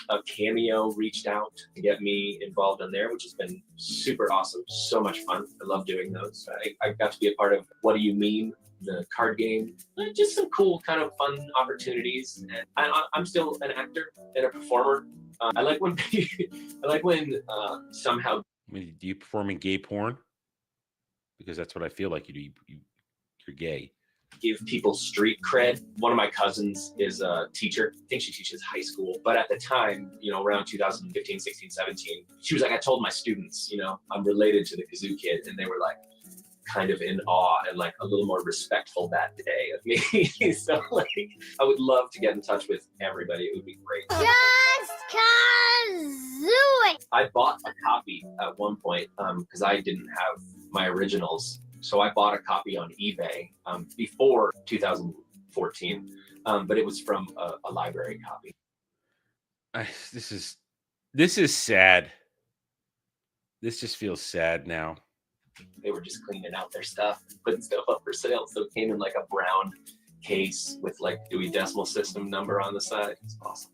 A Cameo reached out to get me involved on there, which has been super awesome. So much fun. I love doing those. I got to be a part of What Do You Mean? The card game. Just some cool kind of fun opportunities. And I'm still an actor and a performer. I like when somehow. Do you perform in gay porn? Because that's what I feel like you do. You're gay. Give people street cred. One of my cousins is a teacher. I think she teaches high school. But at the time, around 2015, 16, 17, she was like, "I told my students, I'm related to the Kazoo Kid." And they were like, kind of in awe and like a little more respectful that day of me. So like, I would love to get in touch with everybody. It would be great. Just kazoo it. I bought a copy at one point because I didn't have my originals. So I bought a copy on eBay before 2014, but it was from a library copy. This is sad. This just feels sad now. They were just cleaning out their stuff, putting stuff up for sale. So it came in like a brown case with like Dewey Decimal System number on the side. It's awesome.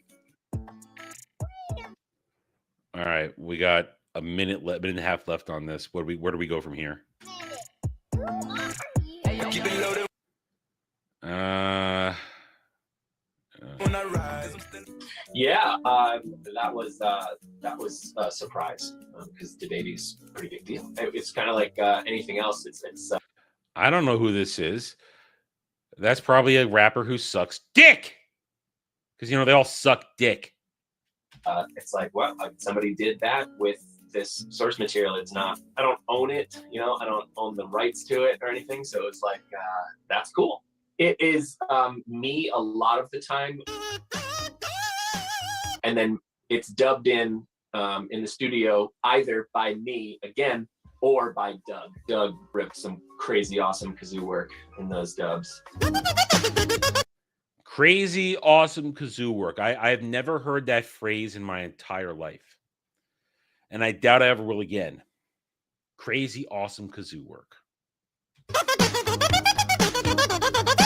All right, we got a minute and a half left on this. Where do we go from here? Yeah, that was a surprise because the baby's a pretty big deal. It's kind of like anything else. It's I don't know who this is. That's probably a rapper who sucks dick, because they all suck dick. It's like, well, somebody did that with this source material. It's not, I don't own it, I don't own the rights to it or anything. So it's like, that's cool. It is me a lot of the time. And then it's dubbed in the studio either by me again or by Doug. Doug ripped some crazy awesome kazoo work in those dubs. Crazy awesome kazoo work. I've never heard that phrase in my entire life, and I doubt I ever will again. Crazy awesome kazoo work.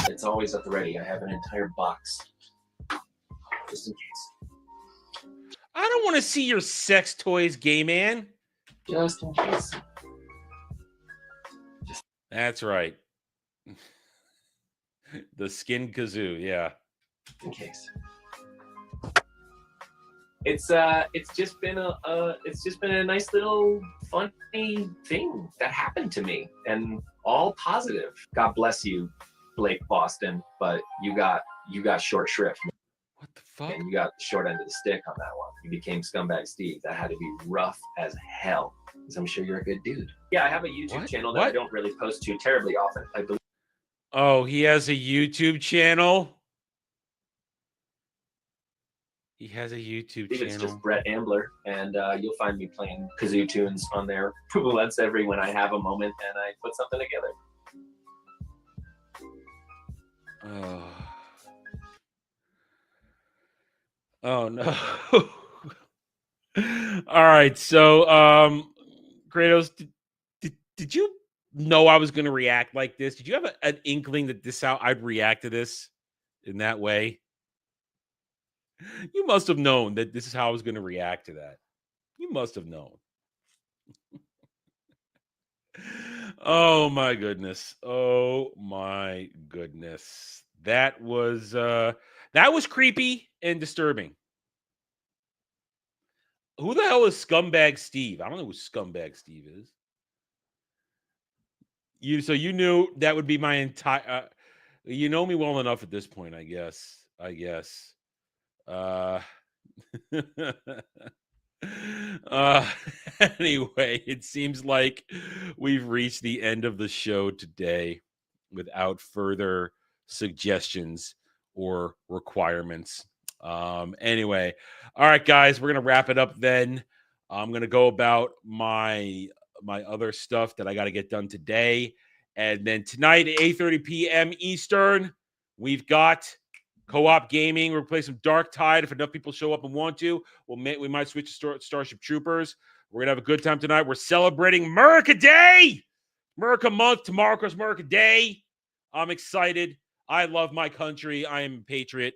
It's always at the ready. I have an entire box just in case. I don't want to see your sex toys, gay man. Just in case. That's right. The skin kazoo, yeah. In case. It's just been a nice little funny thing that happened to me, and all positive. God bless you, Blake Boston, but you got short shrift. What the fuck? And you got the short end of the stick on that one. You became Scumbag Steve. That had to be rough as hell, because I'm sure you're a good dude. Yeah, I have a YouTube channel that I don't really post to terribly often. I believe. Oh, he has a YouTube channel? He has a YouTube channel. It's just Brett Ambler, and you'll find me playing kazoo tunes on there once every when I have a moment and I put something together. Oh no. All right, so Kratos, did you know I was going to react like this? Did you have an inkling that I'd react to this in that way? You must have known that this is how I was going to react to that. You must have known. Oh my goodness. Oh my goodness. That was creepy and disturbing. Who the hell is Scumbag Steve? I don't know who Scumbag Steve is. So you knew that would be my entire you know me well enough at this point, I guess. Anyway, it seems like we've reached the end of the show today without further suggestions or requirements. Anyway, all right, guys, we're gonna wrap it up then. I'm gonna go about my other stuff that I got to get done today, and then tonight at 8:30 p.m. Eastern, we've got Co-op gaming. We're playing some Dark Tide. If enough people show up and want to, we might switch to Starship Troopers. We're gonna have a good time tonight. We're celebrating America Day, America Month. Tomorrow, of course, America Day. I'm excited. I love my country. I am a patriot.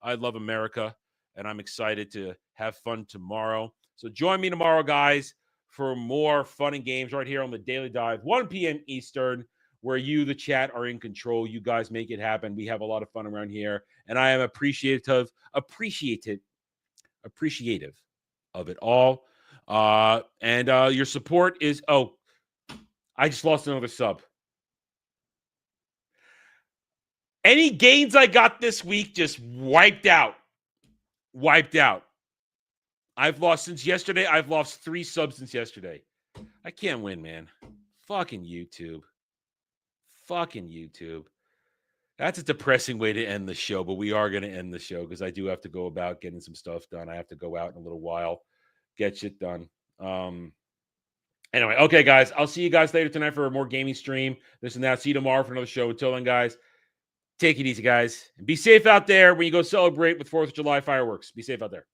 I love America, and I'm excited to have fun tomorrow. So join me tomorrow, guys, for more fun and games right here on the Daily Dive, 1 p.m. Eastern, where you, the chat, are in control. You guys make it happen. We have a lot of fun around here, and I am appreciative of it all. And your support is, I just lost another sub. Any gains I got this week just wiped out. I've lost since yesterday. I've lost 3 subs since yesterday. I can't win, man. Fucking YouTube. Fucking YouTube. That's a depressing way to end the show, but we are going to end the show because I do have to go about getting some stuff done. I have to go out in a little while, get shit done. Anyway, okay, guys. I'll see you guys later tonight for a more gaming stream. This and that. See you tomorrow for another show. Until then, guys, take it easy, guys. And be safe out there when you go celebrate with 4th of July fireworks. Be safe out there.